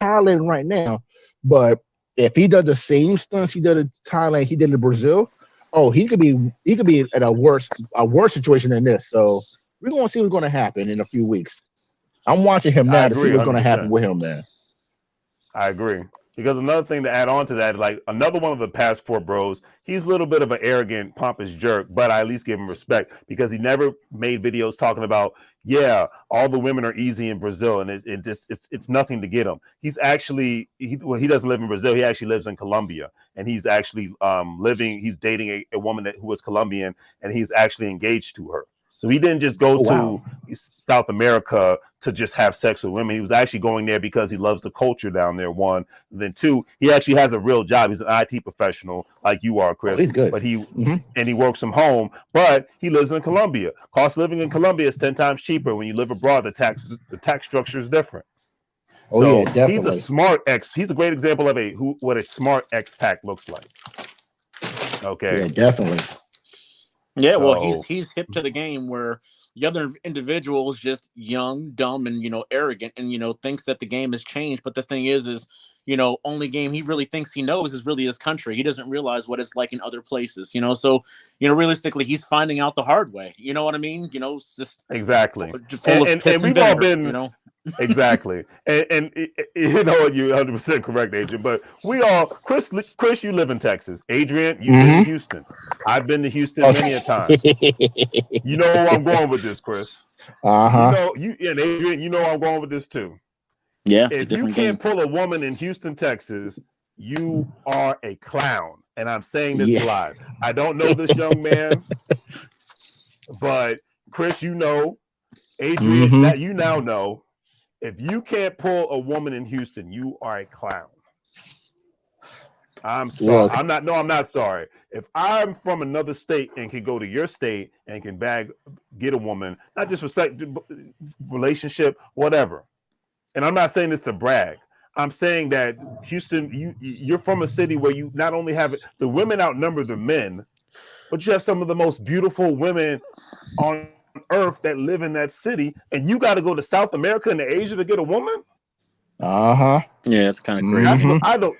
Thailand right now, but if he does the same stunts he did in Thailand, he did in Brazil. Oh, he could be in a worse situation than this. So we're going to see what's going to happen in a few weeks. I'm watching him I now to see agree, what's one going hundred to happen percent. with him, man. I agree. Because another thing to add on to that, like another one of the passport bros, he's a little bit of an arrogant, pompous jerk, but I at least give him respect because he never made videos talking about, yeah, all the women are easy in Brazil and it's nothing to get him. He's actually he doesn't live in Brazil. He actually lives in Colombia, and he's actually he's dating a woman who was Colombian, and he's actually engaged to her. So he didn't just go Oh wow. to South America to just have sex with women. He was actually going there because he loves the culture down there. One, and then two, he actually has a real job. He's an IT professional like you are, Oh, Chris. he's good. But Hmm. he works from home. But he lives in Colombia. Cost of living in Colombia is 10 times cheaper. When you live abroad, the tax structure is different. Oh yeah, So he's a definitely. smart ex. He's a great example of what a smart expat looks like. Yeah, Okay, definitely. Yeah, well, he's so he's hip to the game where the other individual is just young, dumb, and arrogant, and thinks that the game has changed. But the thing is only game he really thinks he knows is really his country. He doesn't realize what it's like in other places. So realistically, he's finding out the hard way. You know what I mean? It's just exactly, full of and piss and we've all vinegar. been Exactly. And you know what, you're 100% correct, Adrian. But we all, Chris, you live in Texas. Adrian, you've been to Mm-hmm. Houston. I've been to Houston many a time. Okay. You know where I'm going with this, Chris. You Uh-huh. know, you and Adrian, you know where I'm going with this too. Yeah, it's a If you different can't game. pull a woman in Houston, Texas, you are a clown. And I'm saying this Yeah. live. I don't know this young man, but Chris, you know, Adrian, Mm-hmm. that you now know. If you can't pull a woman in Houston, you are a clown. I'm sorry. Look, I'm not sorry. If I'm from another state and can go to your state and can get a woman, not just for relationship, whatever. And I'm not saying this to brag. I'm saying that Houston, you're from a city where you not only have the women outnumber the men, but you have some of the most beautiful women on earth that live in that city, and you got to go to South America and Asia to get a woman. uh-huh. Yeah, it's kind of That's crazy. Mm-hmm. what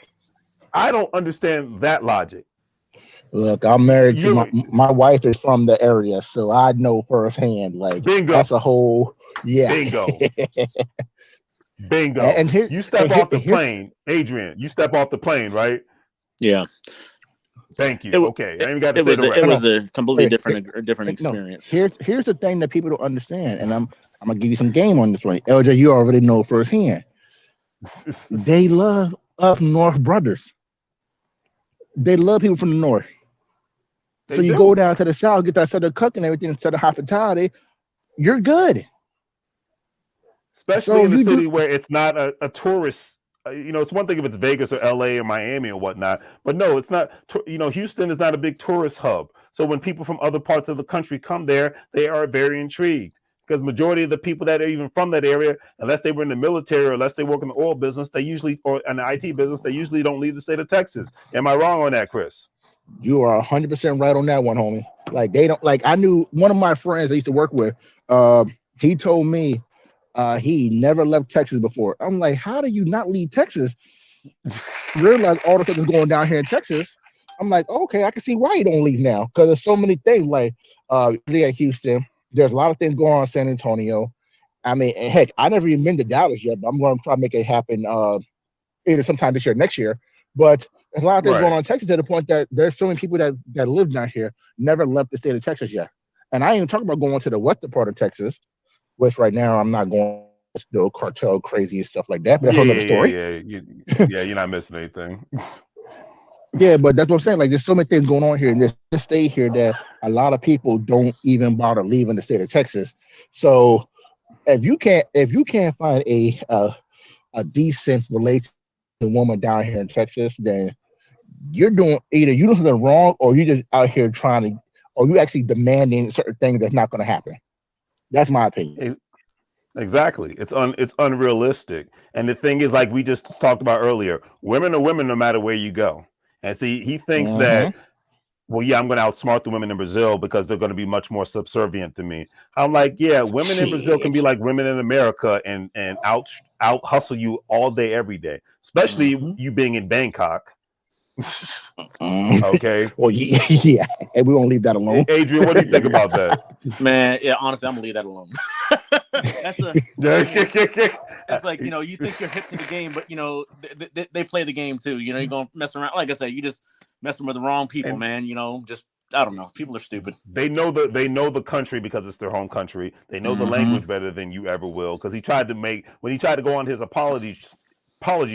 I don't understand that logic. Look, I'm married to You're my wife is from the area, so I know firsthand. Like bingo, that's a whole yeah. bingo, bingo. And here You step here off the here's plane, Adrian. You step off the plane, right? Yeah, Thank it you. wa- Okay, I ain't even got to say the it no rest. was a completely wait, different no. experience. Here's the thing that people don't understand, and I'm gonna give you some game on this one. LJ, you already know firsthand. They love up north brothers. They love people from the north. So They you go do, down to the south, get that southern cook and everything, instead of hospitality, you're good. especially So in a you do city where it's not a tourist. You know, it's one thing if it's Vegas or LA or Miami or whatnot, but no, it's not. You know, Houston is not a big tourist hub. So when people from other parts of the country come there, they are very intrigued because majority of the people that are even from that area, unless they were in the military or unless they work in the oil business, they usually or in the IT business, they usually don't leave the state of Texas. Am I wrong on that, Chris? you are 100% right on that one, homie. Like they don't like I knew one of my friends I used to work with, he told me he never left Texas before. I'm like, how do you not leave Texas? Realize all the stuff that's going down here in Texas. I'm like, okay, I can see why you don't leave now. Because there's so many things like there in Houston. There's a lot of things going on in San Antonio. I mean, and heck, I never even been to Dallas yet, but I'm going to try to make it happen either sometime this year, next year. But there's a lot of things going Right. on in Texas to the point that there's so many people that live down here never left the state of Texas yet. And I ain't even talking about going to the western part of Texas, which right now I'm not going to do cartel crazy and stuff like that. But that's Yeah, another yeah, yeah, story. yeah. Yeah, you're not missing anything. Yeah, but that's what I'm saying. Like, there's so many things going on here in this state here that a lot of people don't even bother leaving the state of Texas. So if you can't find a decent related woman down here in Texas, then you're doing either you doing something wrong or you just out here trying to, or you actually demanding certain things that's not going to happen. That's my opinion. Exactly. It's unrealistic. And the thing is, like we just talked about earlier, women are women no matter where you go. And see, he thinks Mm-hmm. that, well, yeah, I'm going to outsmart the women in Brazil because they're going to be much more subservient to me. I'm like, yeah, women in Brazil can Shit. be like women in America and out hustle you all day, every day, especially Hmm. you being in Bangkok. Mm. Okay. Well, yeah, and we won't leave that alone. Adrian, what do you think about that? Man, yeah, honestly, I'm gonna leave that alone. That's a, I mean, it's like, you think you're hip to the game, but they play the game too. You're gonna mess around. Like I said, you just messing with the wrong people, And man. Just I don't know. People are stupid. they know the country because it's their home country. They know the Hmm. language better than you ever will. Because when he tried to go on his apology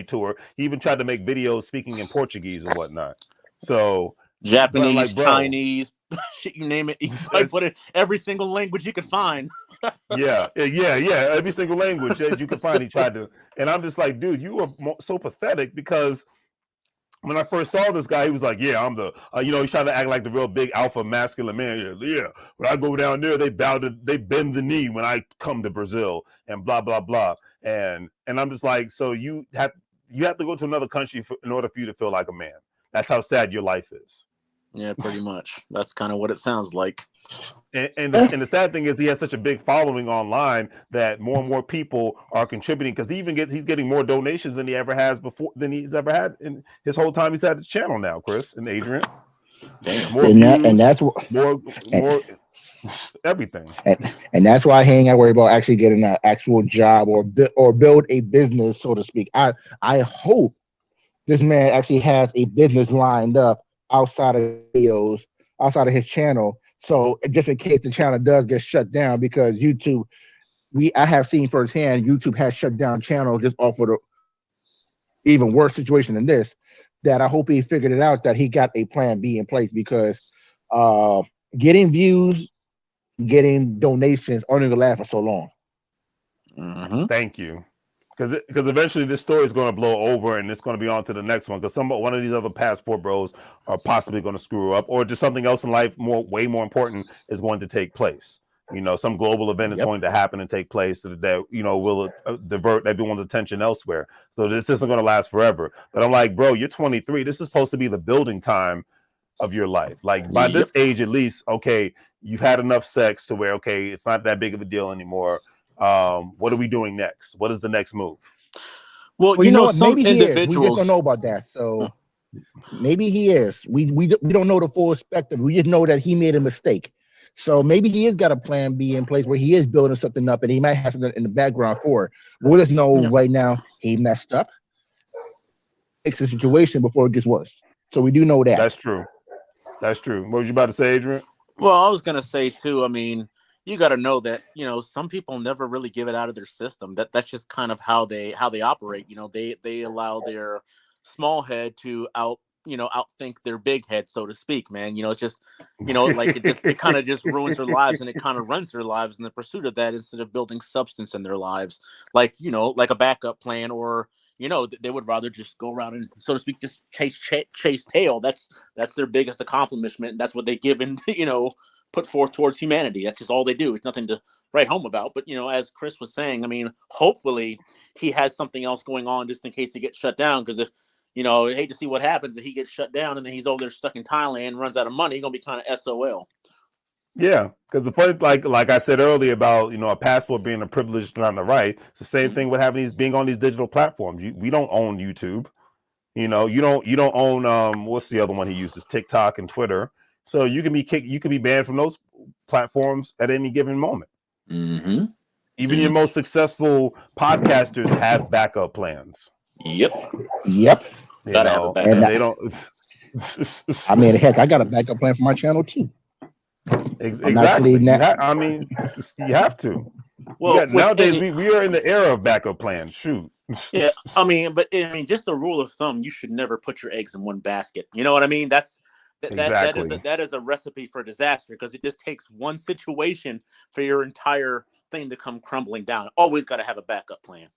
tour, he even tried to make videos speaking in Portuguese and whatnot. So, but I'm Japanese, like, bro, Chinese, shit, you name it. You probably it's, put it every single language you could find. yeah. Every single language that you can find, he tried to. And I'm just like, dude, you are so pathetic because when I first saw this guy, he was like, "Yeah, I'm the," he's trying to act like the real big alpha masculine man. Yeah. When I go down there, they bend the knee when I come to Brazil, and blah blah blah. And I'm just like, so you have to go to another country in order for you to feel like a man. That's how sad your life is. Yeah, pretty much. That's kind of what it sounds like. And the sad thing is he has such a big following online that more and more people are contributing because he's getting more donations than he's ever had in his whole time he's had his channel now, Chris and Adrian. Damn. More and views, that's what more and, more Everything. And that's why he ain't got to worry about actually getting an actual job or build a business, so to speak. I hope this man actually has a business lined up outside of videos, outside of his channel. So just in case the channel does get shut down, because YouTube, I have seen firsthand, YouTube has shut down channels just off of the even worse situation than this. That I hope he figured it out, that he got a plan B in place, because uh, getting views, getting donations only gonna last for so long. Mm-hmm. Thank you. Because eventually this story is going to blow over and it's going to be on to the next one, because one of these other passport bros are possibly going to screw up, or just something else in life way more important is going to take place. Some global event is going to happen and take place that will divert everyone's attention elsewhere. So this isn't going to last forever. But I'm like, bro, you're 23. This is supposed to be the building time of your life. Like by this age, at least, okay, you've had enough sex to where, okay, it's not that big of a deal anymore. What are we doing next? What is the next move? Well, you know what? some Maybe he is. We just don't individuals. know about that. So maybe he is. We don't know the full spectrum. We just know that he made a mistake. So maybe he has got a plan B in place where he is building something up, and he might have something in the background for it. We'll just know right now he messed up. Fix the situation before it gets worse. So we do know that. That's true. That's true. What was you about to say, Adrian? Well, I was gonna say too. I mean, you got to know that some people never really give it out of their system. That's just kind of how they operate. They allow their small head to outthink their big head, so to speak. Man, it's just like it kind of just ruins their lives, and it kind of runs their lives in the pursuit of that, instead of building substance in their lives, like like a backup plan, or they would rather just go around and, so to speak, just chase tail. That's their biggest accomplishment. That's what they give in, put forth towards humanity. That's just all they do. It's nothing to write home about. But as Chris was saying, I mean, hopefully he has something else going on just in case he gets shut down. Because if I hate to see what happens if he gets shut down and then he's over there stuck in Thailand, runs out of money, he's gonna be kind of SOL. Yeah, because the point, like I said earlier about a passport being a privilege, not a right. It's the same thing with being on these digital platforms. We don't own YouTube. You don't own what's the other one he uses, TikTok and Twitter. So you can be banned from those platforms at any given moment. Mm-hmm. Even your most successful podcasters have backup plans. Yep. Gotta have a backup. They don't. I mean, heck, I got a backup plan for my channel too. Exactly. You have to. Well, nowadays we are in the era of backup plans. Shoot. Yeah, I mean, just the rule of thumb: you should never put your eggs in one basket. You know what I mean? That is a recipe for disaster, because it just takes one situation for your entire thing to come crumbling down. Always got to have a backup plan.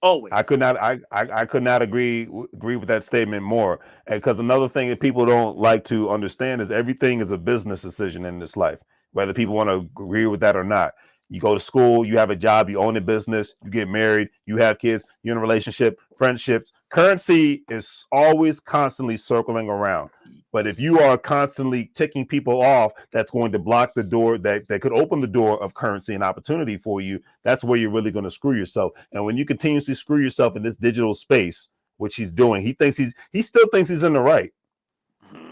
Always. I could not agree with that statement more. Because another thing that people don't like to understand is everything is a business decision in this life, whether people want to agree with that or not. You go to school, you have a job, you own a business, you get married, you have kids, you're in a relationship, friendships. Currency is always constantly circling around. But if you are constantly ticking people off, that's going to block the door that could open the door of currency and opportunity for you. That's where you're really going to screw yourself. And when you continuously screw yourself in this digital space, which he's doing, he still thinks he's in the right.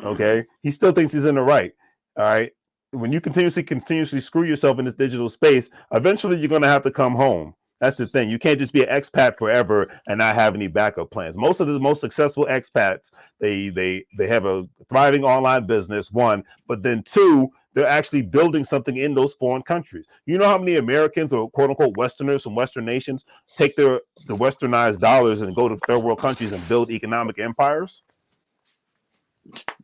Okay. He still thinks he's in the right. All right. When you continuously screw yourself in this digital space, eventually you're going to have to come home. That's the thing. You can't just be an expat forever and not have any backup plans. Most of the most successful expats, they have a thriving online business, one, but then two, they're actually building something in those foreign countries. You know how many Americans or quote unquote Westerners from Western nations take the westernized dollars and go to third world countries and build economic empires?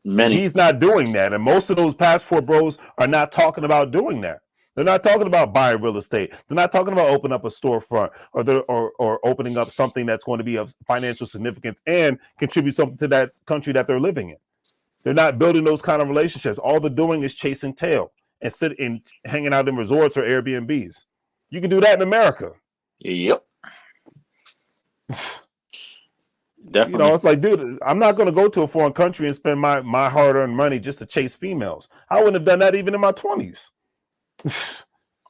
Many. He's not doing that. And most of those passport bros are not talking about doing that. They're not talking about buying real estate. They're not talking about opening up a storefront or opening up something that's going to be of financial significance and contribute something to that country that they're living in. They're not building those kind of relationships. All they're doing is chasing tail and hanging out in resorts or Airbnbs. You can do that in America. Yep. Definitely. It's like, dude, I'm not going to go to a foreign country and spend my hard-earned money just to chase females. I wouldn't have done that even in my 20s.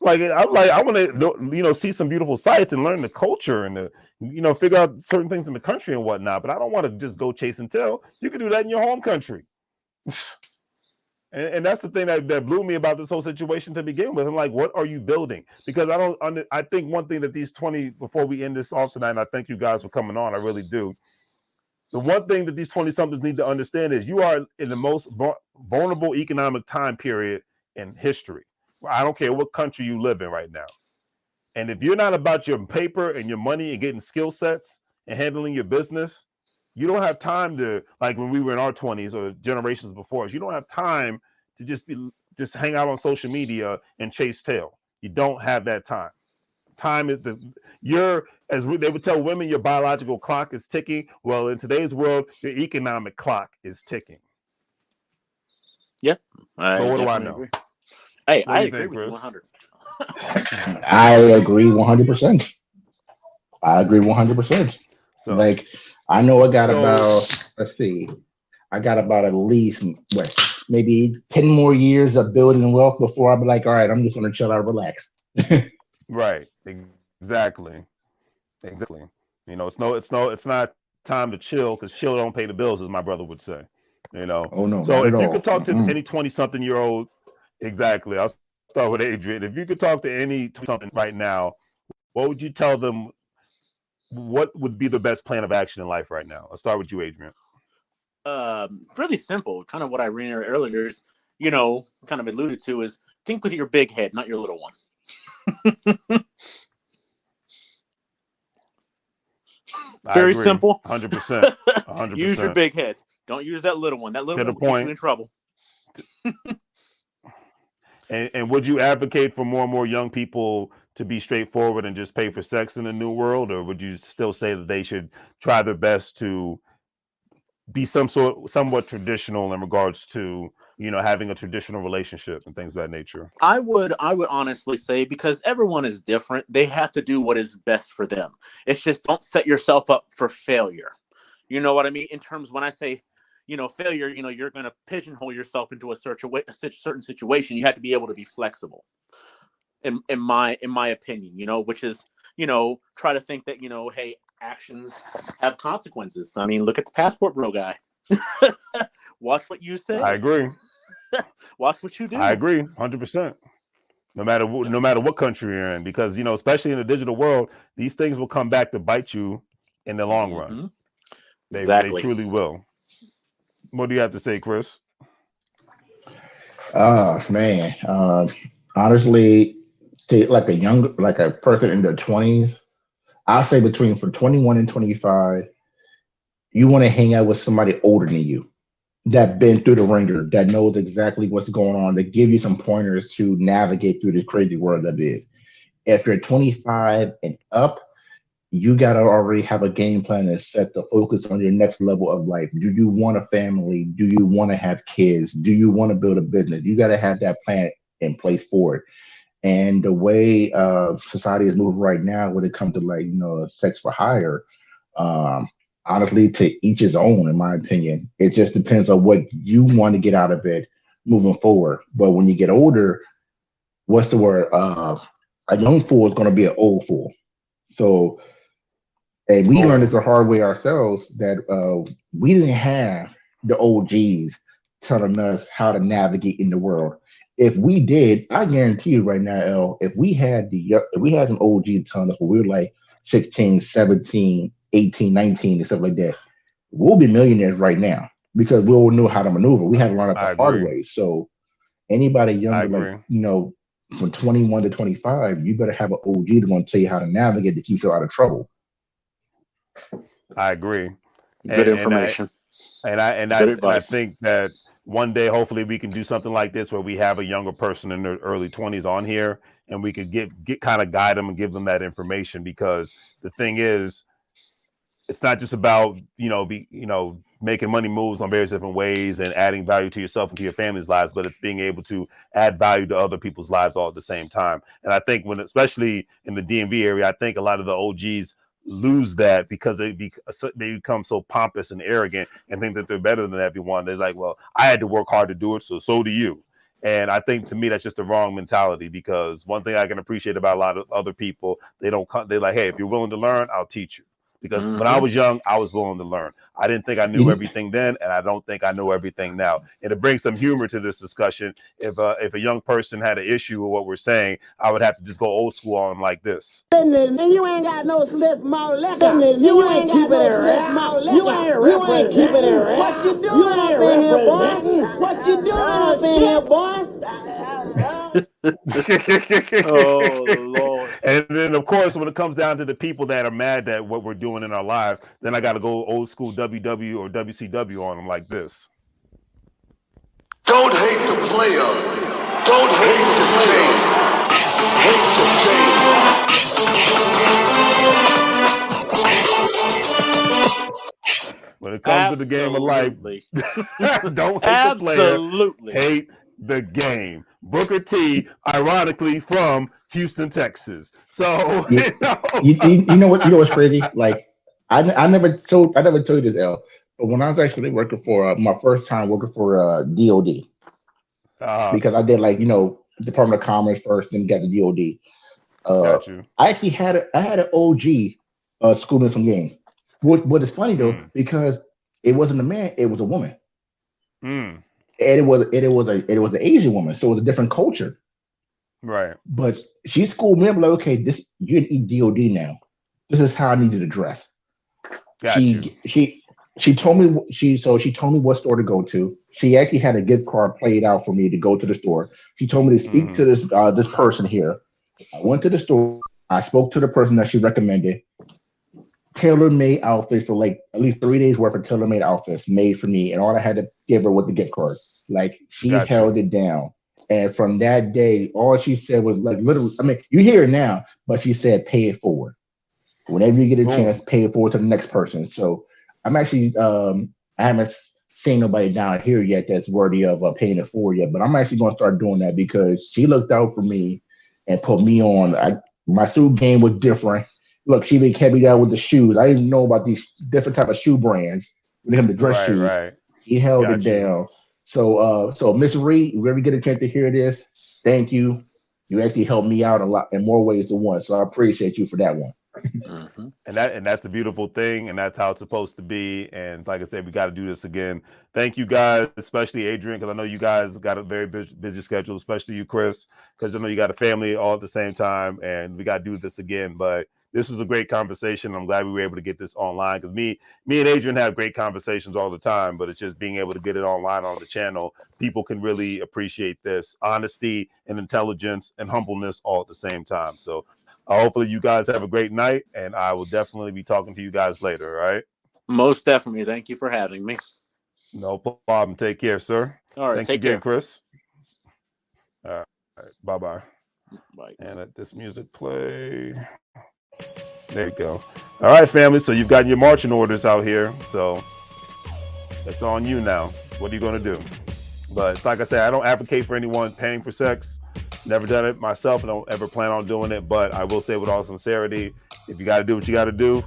I want to see some beautiful sights and learn the culture and figure out certain things in the country and whatnot. But I don't want to just go chase and tail. You can do that in your home country. And that's the thing that blew me about this whole situation to begin with. I'm like, what are you building? Because I think one thing that these 20, before we end this off tonight, and I thank you guys for coming on, I really do. The one thing that these 20-somethings need to understand is you are in the most vulnerable economic time period in history. I don't care what country you live in right now. And if you're not about your paper and your money and getting skill sets and handling your business, you don't have time to, like when we were in our 20s or generations before us, you don't have time to just hang out on social media and chase tail. You don't have that time. Time is they would tell women, your biological clock is ticking. Well, in today's world, your economic clock is ticking. Yep. But what do I know? Agree. Hey, What do I you agree think, with you Chris? 100. I agree 100%. I agree 100%. So, Like, I know I got about, let's see, I got about at least maybe 10 more years of building wealth before I'll be like, all right, I'm just gonna chill out and relax. right. Exactly. You know, it's not time to chill, because chill don't pay the bills, as my brother would say. You know. Oh no, So not at if you all. could talk to any 20-something-year-old, exactly. I'll start with Adrian. If you could talk to any 20-something right now, what would you tell them? What would be the best plan of action in life right now? I'll start with you, Adrian. Really simple. Kind of what I read earlier is, kind of alluded to, is think with your big head, not your little one. Very simple. 100%. Use your 100%. big head. Don't use that little one. That little one will get you in trouble. And would you advocate for more and more young people to be straightforward and just pay for sex in the new world, or would you still say that they should try their best to be somewhat traditional in regards to having a traditional relationship and things of that nature? I would honestly say, because everyone is different, they have to do what is best for them. It's just, don't set yourself up for failure. You know what I mean? In terms, when I say, failure, you're going to pigeonhole yourself into a certain situation. You have to be able to be flexible. In my opinion, which is, try to think that, hey, actions have consequences. I mean, look at the passport bro guy. Watch what you say. I agree. Watch what you do. I agree 100%. No matter what country you're in, because especially in the digital world, these things will come back to bite you in the long run. They truly will. What do you have to say, Chris? Man, honestly, like a person in their 20s, I'll say from 21 and 25, you want to hang out with somebody older than you, that been through the ringer, that knows exactly what's going on, that give you some pointers to navigate through this crazy world that is. If you're 25 and up, you got to already have a game plan and set the focus on your next level of life. Do you want a family? Do you want to have kids? Do you want to build a business? You got to have that plan in place for it. And the way society is moving right now, when it comes to sex for hire, honestly, to each his own, in my opinion. It just depends on what you want to get out of it moving forward. But when you get older, what's the word? A young fool is going to be an old fool. So, and we learned it the hard way ourselves, that we didn't have the OGs telling us how to navigate in the world. If we did, I guarantee you right now, El, if we had an OG telling us when we were like 16, 17, 18, 19, and stuff like that, we'll be millionaires right now, because we all know how to maneuver. We had to learn it the hard way. So anybody younger, from 21 to 25, you better have an OG to want to tell you how to navigate to keep you out of trouble. I agree. Good information. I think that one day, hopefully, we can do something like this where we have a younger person in their early 20s on here, and we could get kind of guide them and give them that information. Because the thing is, it's not just about making money moves on various different ways and adding value to yourself and to your family's lives, but it's being able to add value to other people's lives all at the same time. And I think especially in the DMV area, I think a lot of the OGs lose that because they become so pompous and arrogant and think that they're better than everyone. They're like, well, I had to work hard to do it, so do you. And I think, to me, that's just the wrong mentality, because one thing I can appreciate about a lot of other people, they're like, hey, if you're willing to learn, I'll teach you. Because when I was young, I was willing to learn. I didn't think I knew everything then, and I don't think I know everything now. And to bring some humor to this discussion, if a young person had an issue with what we're saying, I would have to just go old school on them like this. And you ain't got no slip mouth liquor. You ain't keeping it real. You ain't keeping it real. What you doing up in here, boy? What you doing up in here, boy? Oh Lord. And then of course when it comes down to the people that are mad at what we're doing in our lives, then I got to go old school WW or WCW on them like this. Don't hate the player. Don't hate the game. Hate the game. When it comes to the game of life, don't hate the player. Hate the game. Booker T, ironically from Houston, Texas. So you know what? You know what's crazy? Like I never told you this, L. But when I was actually working for my first time working for DOD, because I did Department of Commerce first, then got the DOD. Got you. I actually had an OG school in some game. What is funny though, because it wasn't a man, it was a woman. And it was an Asian woman, so it was a different culture. Right. But she schooled me up like, okay, you're gonna eat DOD now. This is how I need you to dress. She told me what store to go to. She actually had a gift card played out for me to go to the store. She told me to speak to this person here. I went to the store. I spoke to the person that she recommended. Tailor-made outfits for like at least 3 days worth of tailor-made outfits made for me, and all I had to give her was the gift card. Like she held it down, and from that day, all she said was like literally. I mean, you hear it now, but she said, "Pay it forward. Whenever you get a chance, pay it forward to the next person." So I'm actually I haven't seen nobody down here yet that's worthy of paying it forward yet, but I'm actually going to start doing that because she looked out for me and put me on. My suit game was different. Look, she been kept me down with the shoes. I didn't know about these different type of shoe brands when it comes to dress shoes. Right. She held it down. So Miss Reed, if you ever get a chance to hear this, thank you. You actually helped me out a lot in more ways than one. So I appreciate you for that one. And that's a beautiful thing, and that's how it's supposed to be. And like I said, we got to do this again. Thank you guys, especially Adrian, because I know you guys got a very busy schedule, especially you, Chris, because I know you got a family all at the same time, and we got to do this again. But this was a great conversation. I'm glad we were able to get this online because me and Adrian have great conversations all the time, but it's just being able to get it online on the channel. People can really appreciate this honesty and intelligence and humbleness all at the same time. So hopefully you guys have a great night, and I will definitely be talking to you guys later. All right. Most definitely. Thank you for having me. No problem. Take care, sir. All right. Thanks take again, care, Chris. All right. Bye-bye. Bye. And let this music play. There you go. All right, family. So you've got your marching orders out here. So it's on you now. What are you going to do? But like I said, I don't advocate for anyone paying for sex. Never done it myself. I don't ever plan on doing it. But I will say with all sincerity, if you got to do what you got to do,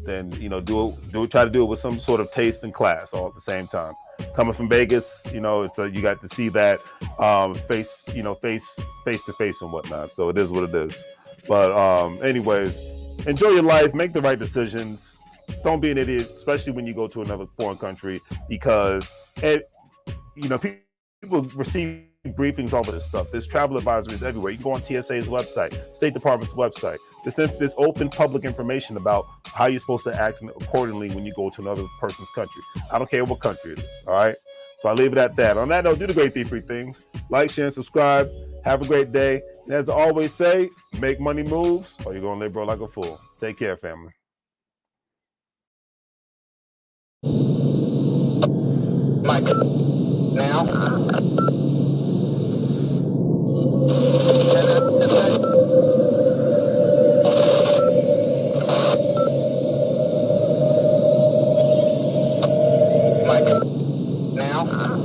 then, do it. Try to do it with some sort of taste and class all at the same time. Coming from Vegas, it's you got to see that face to face and whatnot. So it is what it is. But anyways, enjoy your life, make the right decisions. Don't be an idiot, especially when you go to another foreign country, because people receive briefings over this stuff. There's travel advisories everywhere. You can go on TSA's website, State Department's website. There's open public information about how you're supposed to act accordingly when you go to another person's country. I don't care what country it is. All right. So I leave it at that. On that note, do the great three things: like, share, and subscribe. Have a great day. And as I always say, make money moves, or you're gonna live bro like a fool. Take care, family. Mike, now. Mike, now.